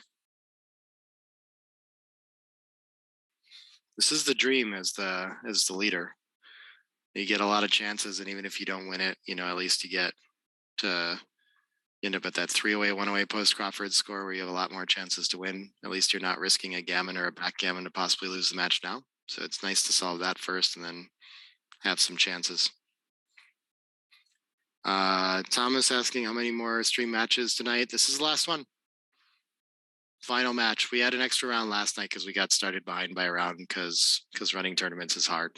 This is the dream as the leader. You get a lot of chances, and even if you don't win it, at least you get to end up at that 3-away, 1-away post Crawford score where you have a lot more chances to win. At least you're not risking a gammon or a backgammon to possibly lose the match now. So it's nice to solve that first and then have some chances. Thomas asking how many more stream matches tonight. This is the last one. Final match. We had an extra round last night because we got started behind by a round because running tournaments is hard.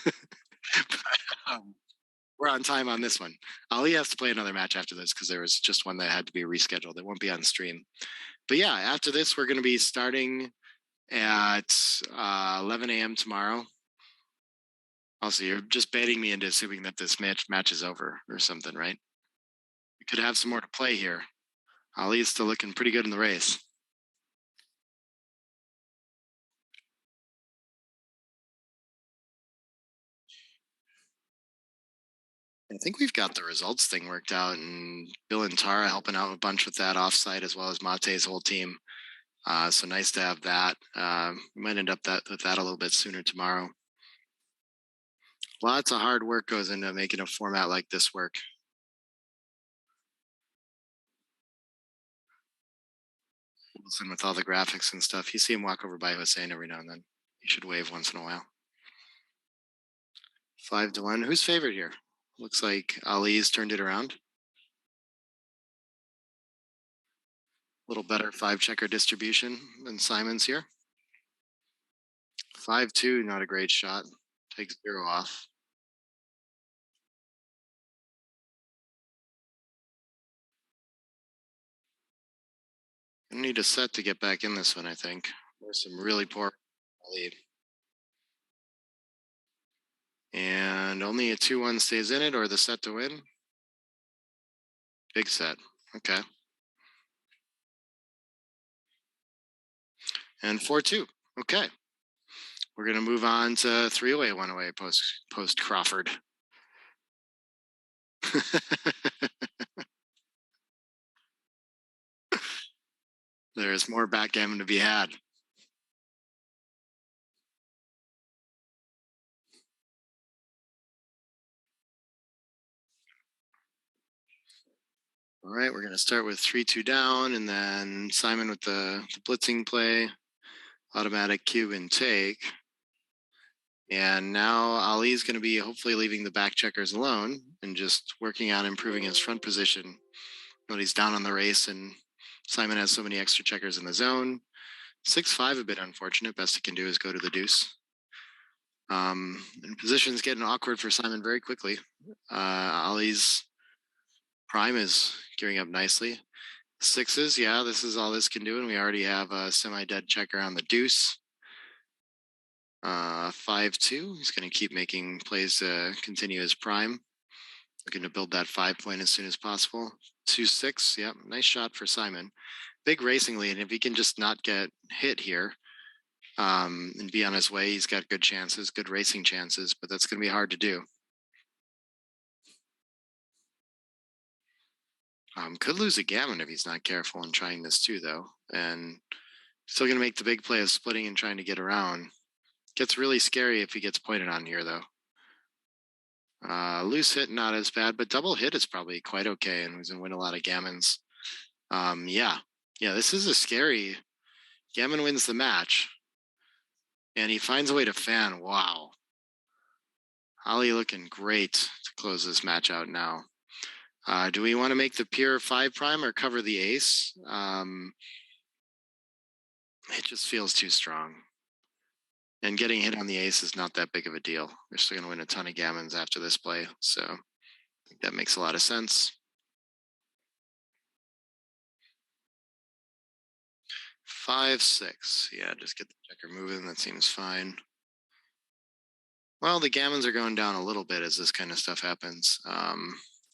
But, we're on time on this one. Ali has to play another match after this because there was just one that had to be rescheduled. It won't be on stream. But yeah, after this, we're going to be starting at 11 a.m. tomorrow. Also, you're just baiting me into assuming that this match is over or something, right? We could have some more to play here. Ali is still looking pretty good in the race. I think we've got the results thing worked out, and Bill and Tara helping out a bunch with that offsite as well as Mate's whole team. So nice to have that. We might end up with that a little bit sooner tomorrow. Lots of hard work goes into making a format like this work. Wilson with all the graphics and stuff. You see him walk over by Hussein every now and then. You should wave once in a while. 5-1. Who's favored here? Looks like Ali's turned it around. A little better 5-checker distribution than Simon's here. 5-2, not a great shot. Takes 0 off. I need a set to get back in this one, I think. There's some really poor lead. And only a 2-1 stays in it, or the set to win. Big set. Okay. And 4-2. Okay. We're gonna move on to 3-away, 1-away post Crawford. There's more backgammon to be had. All right, we're going to start with 3-2 down, and then Simon with the blitzing play, automatic cube and take. And now Ali's going to be hopefully leaving the back checkers alone and just working on improving his front position. But he's down on the race, and Simon has so many extra checkers in the zone. 6-5, a bit unfortunate. Best he can do is go to the deuce. And position's getting awkward for Simon very quickly. Ali's prime is gearing up nicely. Sixes, yeah, this is all this can do, and we already have a semi-dead checker on the deuce. 5-2, he's going to keep making plays to continue his prime. Looking to build that 5-point as soon as possible. 2-6, yep, nice shot for Simon. Big racing lead, and if he can just not get hit here and be on his way, he's got good chances, good racing chances, but that's going to be hard to do. Could lose a gammon if he's not careful in trying this too, though. And still going to make the big play of splitting and trying to get around. Gets really scary if he gets pointed on here, though. Loose hit, not as bad, but double hit is probably quite okay, and he's going to win a lot of gammons. Yeah, this is a scary. Gammon wins the match, and he finds a way to fan. Wow. Ali looking great to close this match out now. Do we want to make the pure 5 prime or cover the ace? It just feels too strong. And getting hit on the ace is not that big of a deal. We're still going to win a ton of gammons after this play, so I think that makes a lot of sense. 5-6, yeah, just get the checker moving. That seems fine. Well, the gammons are going down a little bit as this kind of stuff happens.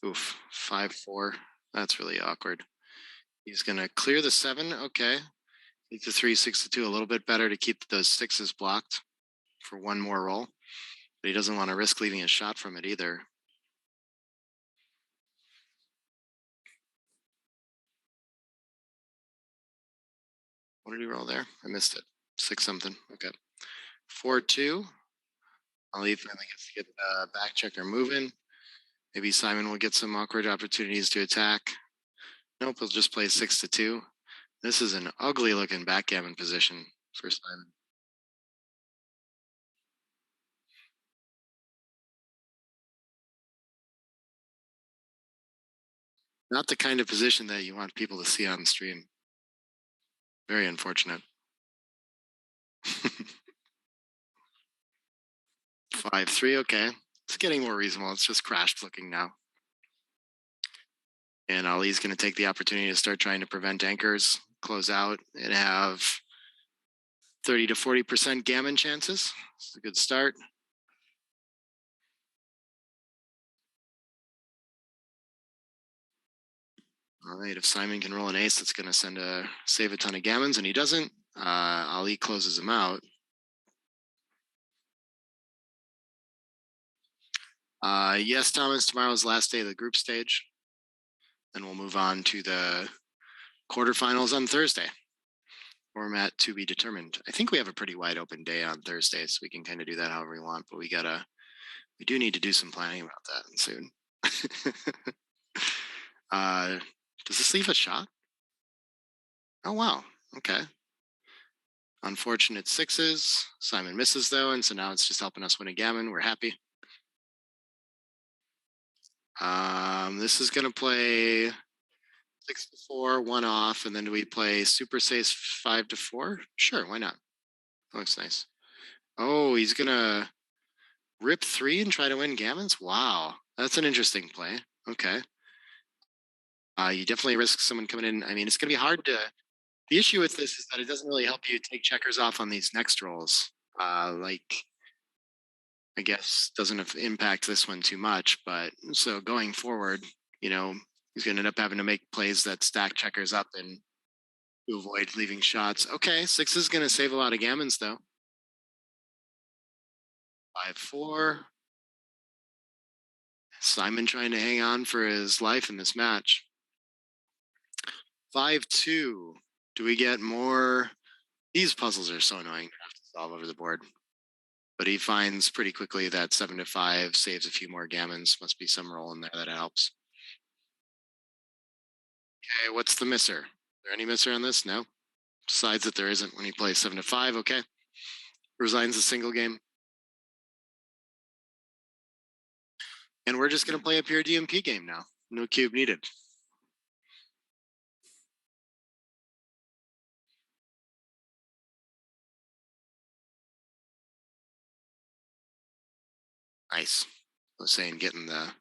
5-4, that's really awkward. He's going to clear the 7, okay. Keep the 3, 6-2 a little bit better to keep those 6s blocked for one more roll. But he doesn't want to risk leaving a shot from it either. What did he roll there? I missed it. 6 something. Okay. 4-2. Ali finally gets to get the back checker moving. Maybe Simon will get some awkward opportunities to attack. Nope, he'll just play 6-2. This is an ugly looking backgammon position for Simon. Not the kind of position that you want people to see on stream. Very unfortunate. 5-3, okay. It's getting more reasonable. It's just crashed looking now. And Ali's going to take the opportunity to start trying to prevent anchors, close out, and have 30 to 40% gammon chances. It's a good start. All right, if Simon can roll an ace, that's going to save a ton of gammons, and he doesn't. Ali closes him out. Yes, Thomas, tomorrow's last day of the group stage. Then we'll move on to the quarterfinals on Thursday. Format to be determined. I think we have a pretty wide open day on Thursday, so we can kind of do that however we want, but we do need to do some planning about that soon. Does this leave a shot? Oh, wow. Okay. Unfortunate 6s. Simon misses, though, and so now it's just helping us win a gammon. We're happy. This is going to play 6-4, 1 off, and then do we play super safe 5-4? Sure, why not? That looks nice. Oh, he's going to rip 3 and try to win gammons? Wow, that's an interesting play. Okay. You definitely risk someone coming in. I mean, it's going to be hard to. The issue with this is that it doesn't really help you take checkers off on these next rolls. I guess doesn't impact this one too much. But so going forward, He's going to end up having to make plays that stack checkers up and to avoid leaving shots. Okay, 6 is going to save a lot of gammons, though. 5-4. Simon trying to hang on for his life in this match. 5-2. Do we get more? These puzzles are so annoying to have to solve over the board. But he finds pretty quickly that 7-5 saves a few more gammons. Must be some roll in there that helps. Okay, what's the misser? Is there any misser on this? No. Decides that there isn't when he plays 7-5. Okay. Resigns the single game. And we're just going to play a pure DMP game now. No cube needed. Nice. I was saying getting the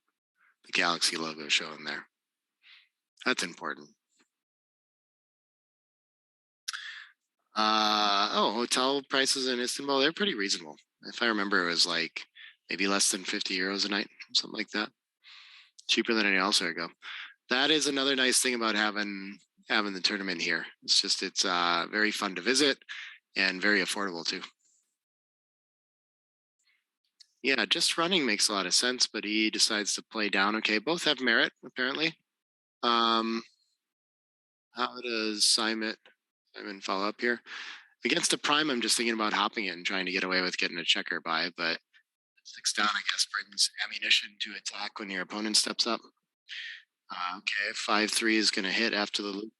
Galaxy logo showing there. That's important. Hotel prices in Istanbul, they're pretty reasonable. If I remember, it was like maybe less than 50 euros a night, something like that. Cheaper than any elsewhere go. That is another nice thing about having the tournament here. It's very fun to visit and very affordable too. Yeah, just running makes a lot of sense, but he decides to play down. Okay, both have merit, apparently. How does Simon follow up here? Against a prime, I'm just thinking about hopping it and trying to get away with getting a checker by, but 6 down, I guess, brings ammunition to attack when your opponent steps up. Okay, 5-3 is going to hit after the loop.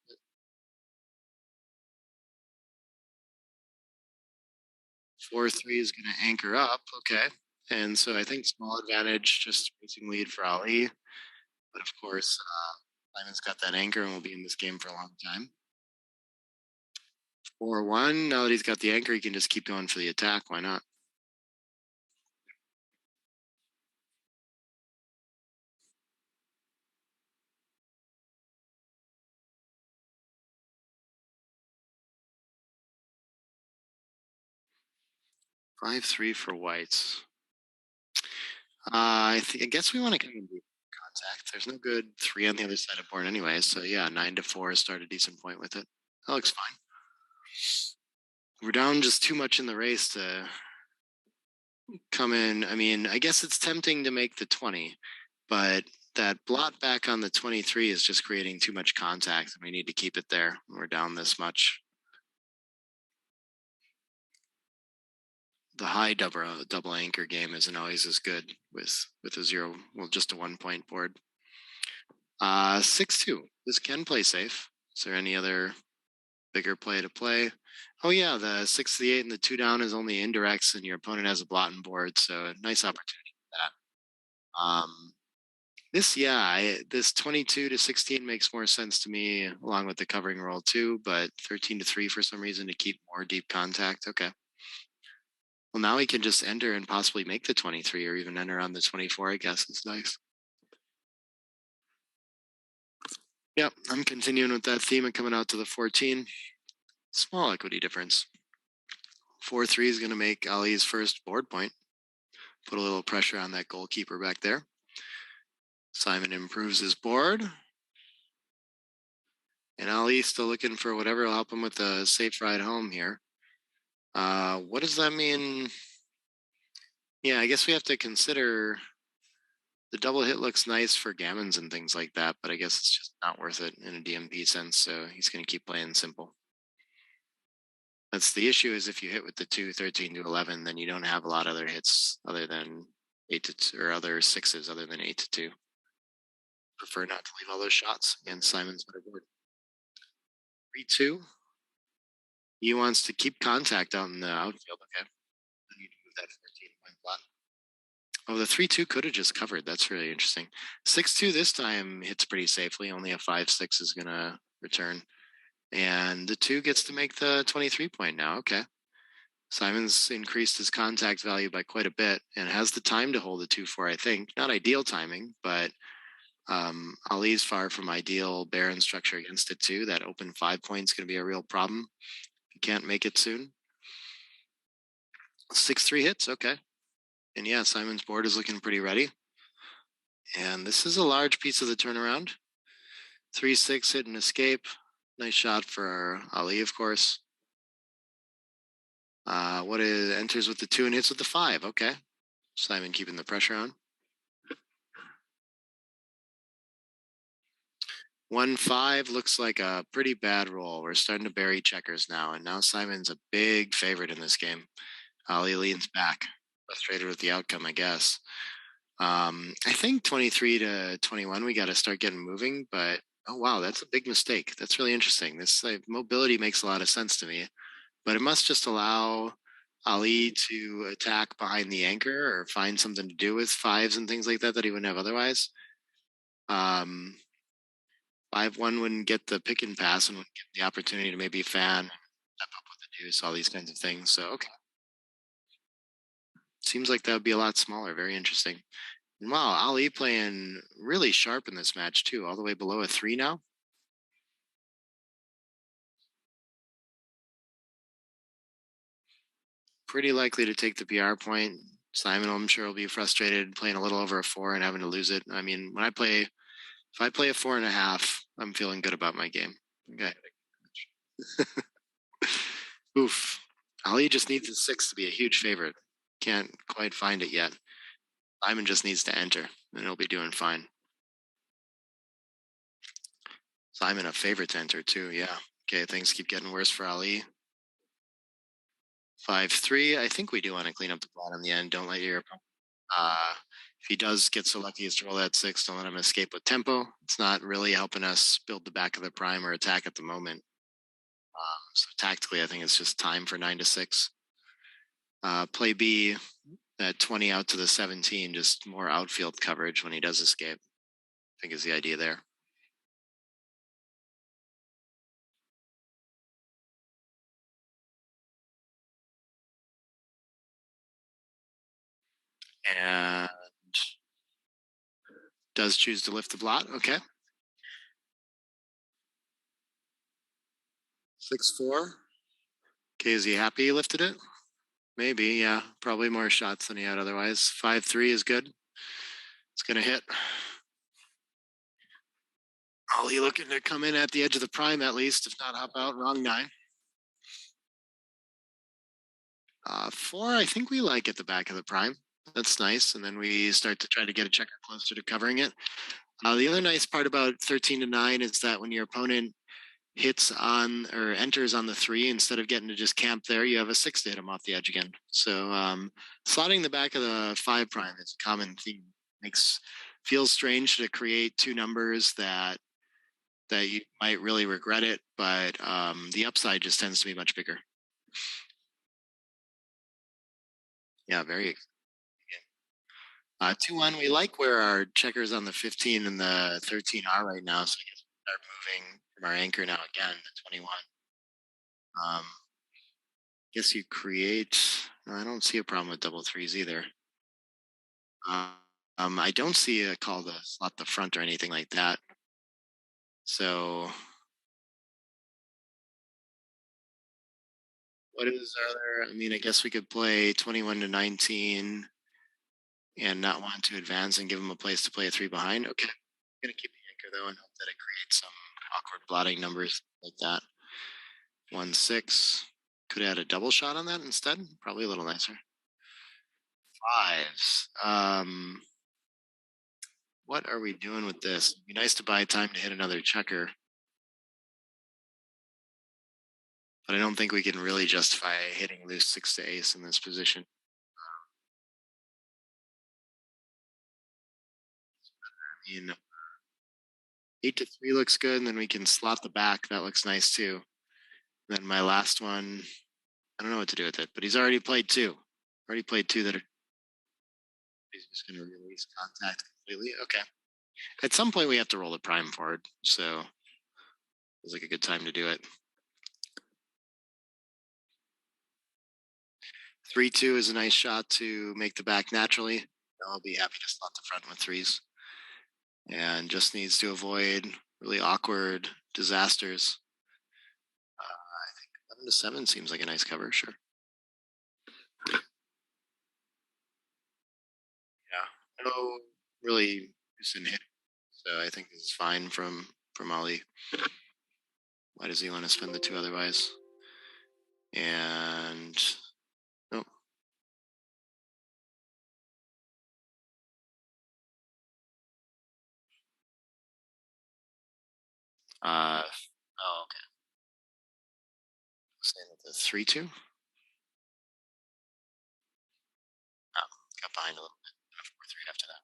4-3 is going to anchor up. Okay. And so I think small advantage, just racing lead for Ali. But of course, Simon's got that anchor and will be in this game for a long time. 4-1. Now that he's got the anchor, he can just keep going for the attack. Why not? Five three for whites. I guess we want to kind of do contact. There's no good 3 on the other side of board anyway. So yeah, 9-4 start a decent point with it. That looks fine. We're down just too much in the race to come in. I mean, I guess it's tempting to make the 20, but that blot back on the 23 is just creating too much contact, and we need to keep it there. We're down this much. The high double anchor game isn't always as good with a 0, well, just a 1-point board. 6-2. This can play safe. Is there any other bigger play to play? Oh yeah, the 6 to the 8 and the 2 down is only indirects, and your opponent has a blotting board, so a nice opportunity for that. This 22 to 16 makes more sense to me, along with the covering roll too. But 13 to 3 for some reason to keep more deep contact. Okay. Well, now he can just enter and possibly make the 23, or even enter on the 24. I guess it's nice. Yep, I'm continuing with that theme and coming out to the 14. Small equity difference. 4-3 is going to make Ali's first board point. Put a little pressure on that goalkeeper back there. Simon improves his board. And Ali's still looking for whatever will help him with a safe ride home here. What does that mean? Yeah, I guess we have to consider the double hit looks nice for gammons and things like that, but I guess it's just not worth it in a DMP sense, so he's going to keep playing simple. That's the issue, is if you hit with the 2, 13 to 11, then you don't have a lot of other hits other than 8 to 2, or other 6s other than 8 to 2. Prefer not to leave all those shots against Simon's better board. 3-2. He wants to keep contact out in the outfield. Okay. I need to move that 14-point block. Oh, the 3-2 could have just covered. That's really interesting. 6-2 this time hits pretty safely. Only a 5-6 is going to return. And the 2 gets to make the 23-point now. Okay. Simon's increased his contact value by quite a bit and has the time to hold the 2-4, I think. Not ideal timing, but Ali's far from ideal Baron structure against it too. That open 5 point is going to be a real problem. You can't make it soon. 6-3 hits, okay. And yeah, Simon's board is looking pretty ready. And this is a large piece of the turnaround. 3-6 hit and escape. Nice shot for Ali, of course. What is enters with the 2 and hits with the 5? Okay. Simon keeping the pressure on. 1-5 looks like a pretty bad roll. We're starting to bury checkers now, and now Simon's a big favorite in this game. Ali leans back, frustrated with the outcome, I guess. I think 23-21, we got to start getting moving, but oh wow, that's a big mistake. That's really interesting. This mobility makes a lot of sense to me, but it must just allow Ali to attack behind the anchor or find something to do with 5s and things like that he wouldn't have otherwise. 5-1 wouldn't get the pick and pass and wouldn't get the opportunity to maybe fan, step up with the deuce, all these kinds of things. So okay, seems like that would be a lot smaller. Very interesting. Wow, Ali playing really sharp in this match too, all the way below a 3 now. Pretty likely to take the PR point. Simon, I'm sure, will be frustrated playing a little over a 4 and having to lose it. I mean, if I play a 4.5, I'm feeling good about my game. Okay. Oof. Ali just needs a 6 to be a huge favorite. Can't quite find it yet. Simon just needs to enter, and he'll be doing fine. Simon a favorite to enter too, yeah. Okay, things keep getting worse for Ali. 5-3. I think we do want to clean up the plot in the end. Don't let your if he does get so lucky as to roll that 6, don't let him escape with tempo. It's not really helping us build the back of the prime or attack at the moment. So tactically, I think it's just time for 9-6. Play B at 20 out to the 17, just more outfield coverage when he does escape, I think is the idea there. And does choose to lift the blot. Okay. 6-4. Okay, is he happy he lifted it? Maybe, yeah. Probably more shots than he had otherwise. 5-3 is good. It's going to hit. Ali looking to come in at the edge of the prime at least, if not hop out. Wrong 9. 4, I think we like at the back of the prime. That's nice. And then we start to try to get a checker closer to covering it. The other nice part about 13-9 is that when your opponent hits on or enters on the 3, instead of getting to just camp there, you have a 6 to hit him off the edge again. So slotting the back of the 5 prime is a common theme. Feels strange to create 2 numbers that you might really regret it, but the upside just tends to be much bigger. Yeah, very. 2-1. We like where our checkers on the 15 and the 13 are right now, so we can start moving from our anchor now again to 21. Guess you create. No, I don't see a problem with double 3s either. I don't see a call to slot the front or anything like that. So what is other? I mean, I guess we could play 21-19 and not want to advance and give him a place to play a 3 behind. Okay, I'm gonna keep the anchor though and hope that it creates some awkward blotting numbers like that. 1-6. Could add a double shot on that instead. Probably a little nicer. 5s. What are we doing with this? It'd be nice to buy time to hit another checker. But I don't think we can really justify hitting loose 6 to ace in this position. I mean, 8-3 looks good, and then we can slot the back. That looks nice too. And then my last one, I don't know what to do with it, but he's already played 2. Already played 2 that are. He's just going to release contact completely. Okay. At some point, we have to roll the prime forward, so it's like a good time to do it. 3-2 is a nice shot to make the back naturally. I'll be happy to slot the front with 3s. And just needs to avoid really awkward disasters. I think 11-7 seems like a nice cover, sure. Yeah, no really decent hit. So I think this is fine from from Ali. Why does he want to spend the 2 otherwise? And oh. Okay. Saying that the 3-2. Oh, got behind a little bit. 4-3 after that.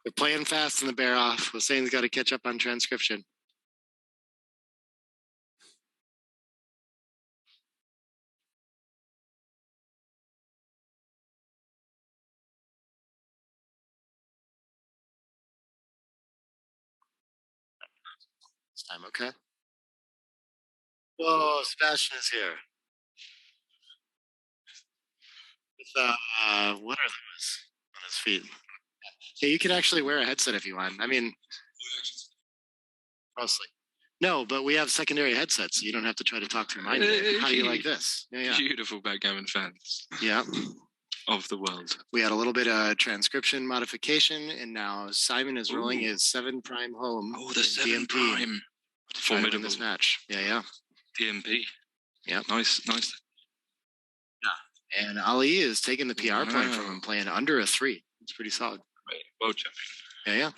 They're playing fast in the bear off. Hussein's got to catch up on transcription. This time, okay. Whoa, Sebastian is here. With, what are those on his feet? Hey, you could actually wear a headset if you want. I mean, mostly. No, but we have secondary headsets, so you don't have to try to talk through mine. How do you like this? Yeah. Beautiful Backgammon fans. Yeah. Of the world. We had a little bit of transcription modification, and now Simon is rolling his 7' home. Oh, the 7 prime. Formidable. This match. Yeah. DMP. Yeah. Nice. Yeah. And Ali is taking the PR point from him, playing under a 3. It's pretty solid. Right. World champion. Yeah.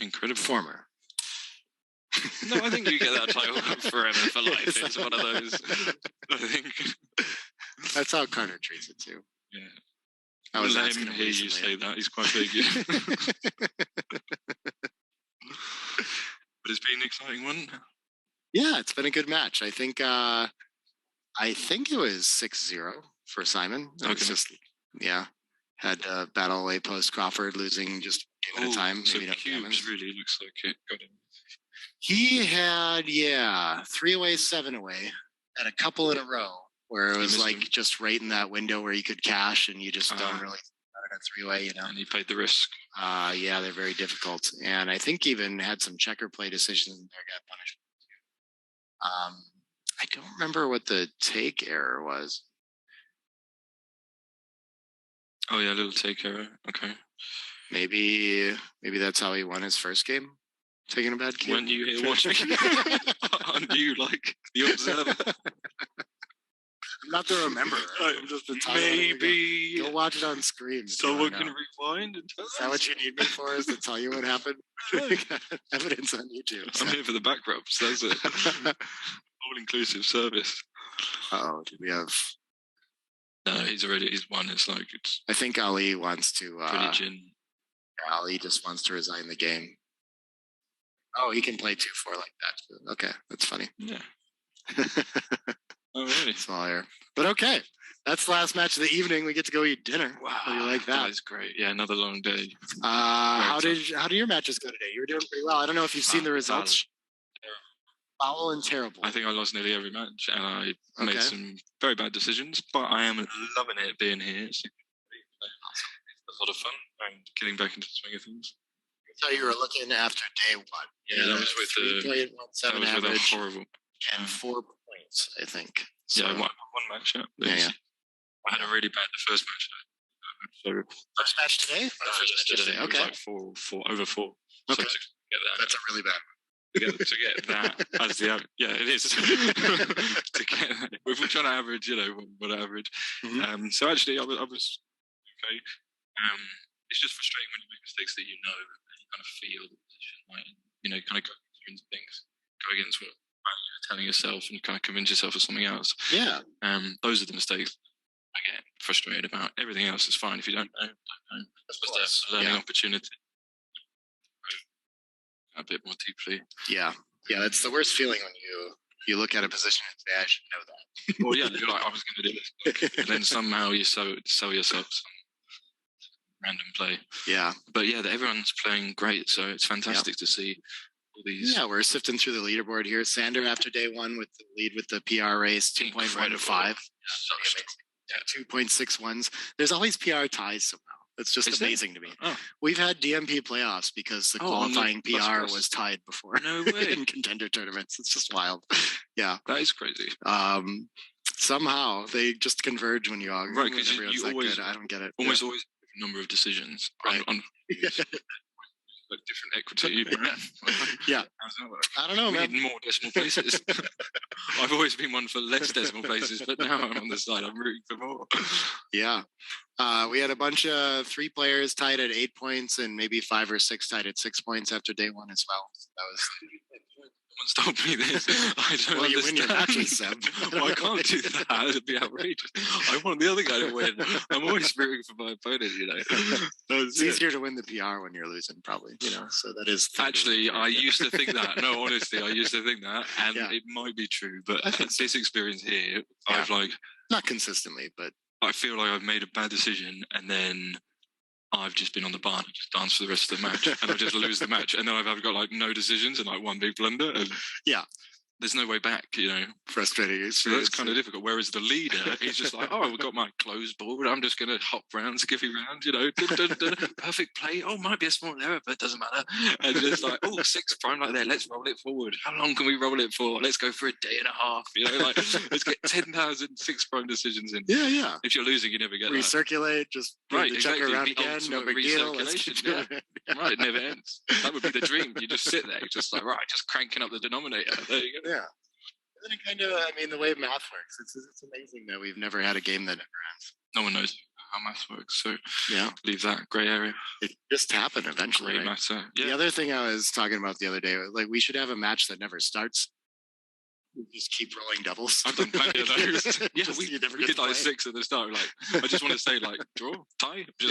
Incredible. Former. No, I think you get that title forever for life. It's one of those. I think that's how Carter treats it too. Yeah. I was let him hear you say that. He's quite big. But it's been an exciting one. Yeah, it's been a good match. I think it was 6-0 for Simon. It was just had battle away post Crawford losing just at a time. So Cubes really looks like it got him. He had 3 away, 7 away, and a couple in a row where it was like just right in that window where you could cash and you just don't really at a 3-way, you know. And he paid the risk. Yeah, they're very difficult, and I think even had some checker play decisions in there got punished. I don't remember what the take error was. Oh yeah, a little take error. Okay. Maybe that's how he won his first game. Taking a bad cue. When you here watching, aren't you like the observer? I'm not the rememberer. I'm just the maybe go watch it on screen. Someone can rewind and tell us. Is that what you need me for? Is to tell you what happened? Evidence on YouTube. I'm here for the back rubs. That's it. All-inclusive service. Oh, do we have? No, he's won. It's like it's. I think Ali wants to. Ali just wants to resign the game. Oh, he can play 2-4 like that. Okay, that's funny. Yeah. Oh, really? Small error. But okay. That's the last match of the evening. We get to go eat dinner. Wow. How do you like that? That is great. Yeah, another long day. How did your matches go today? You were doing pretty well. I don't know if you've seen the results. Foul and terrible. I think I lost nearly every match, and I made some very bad decisions, but I am loving it being here. It's a lot of fun and getting back into the swing of things. So you were looking after day 1. Yeah, that was with the average horrible. And 4 points, I think. So, yeah, one match. Yeah. I had a really bad the first match. So first match today? Yesterday. Okay. It was like over 4. Okay. So get that. That's a really bad one. To get that as the average, it is. To get that, if we're trying to average, what average. Mm-hmm. So actually, I was okay. It's just frustrating when you make mistakes that you kind of feel the position, kind of go into things, go against what you're telling yourself, and kind of convince yourself of something else. Yeah. Those are the mistakes I get frustrated about. Everything else is fine if you don't know. It's just a learning opportunity. A bit more deeply. Yeah, that's the worst feeling when you look at a position and say, I should know that. Well, yeah, you're like, I was going to do this. And then somehow you sell yourself some random play. Yeah. But yeah, everyone's playing great, so it's fantastic to see all these. Yeah, we're sifting through the leaderboard here. Sander after day 1 with the lead with the PR race, 2.15. 2.61s. There's always PR ties somehow. It's just amazing to me. Oh. We've had DMP playoffs because the qualifying PR was tied before. No way. In contender tournaments. It's just wild. Yeah. That is crazy. Somehow they just converge when you argue. Right, because Everyone's you like, always good. I don't get it. always a number of decisions Right. on like different equity. Yeah. How's that work? I don't know, We man. need more decimal places. I've always been one for less decimal places, but now I'm on the side. I'm rooting for more. Yeah. We had a bunch of 3 players tied at 8 points and maybe 5 or 6 tied at 6 points after day 1 as well. So that was. Someone stop me this. I don't Well, you understand. win your matches, Seb. Well, I can't do that. It'd be outrageous. I want the other guy to win. I'm always rooting for my opponent, you know. It's easier to win the PR when you're losing, probably. You know, so that is Actually, I used to think that. No, honestly, I used to think that, and Yeah. it might be true. But this experience here, Yeah. I've like not consistently, but I feel like I've made a bad decision, and then I've just been on the bar and just danced for the rest of the match, and I just lose the match, and then I've got like no decisions and like one big blunder, and yeah, there's no way back, you know. frustrating experience. So that's kind of difficult. Whereas the leader, he's just like, oh, I've got my closed board. I'm just going to hop round, skiffy round, you know. Perfect play. Oh, might be a small error, but it doesn't matter. And just like, oh, 6 prime like there. Let's roll it forward. How long can we roll it for? Let's go for a day and a half. You know, like let's get 10,000 6 prime decisions in. Yeah. If you're losing, you never get recirculate. That. Just right, the exactly. checker around The again. No big deal. Recirculation. Yeah. Right, it never ends. That would be the dream. You just sit there, just like right, just cranking up the denominator. There you go. Yeah. And then it kind of, I mean, the way math works, it's amazing that we've never had a game that never ends. No one knows how math works, so yeah, leave that grey area. It just happened eventually. Right? Matter. Yeah. The other thing I was talking about the other day was like we should have a match that never starts. We just keep rolling doubles. I've done plenty of those. Yeah, we did like 6 at the start. Like, I just want to say, like, draw, tie, just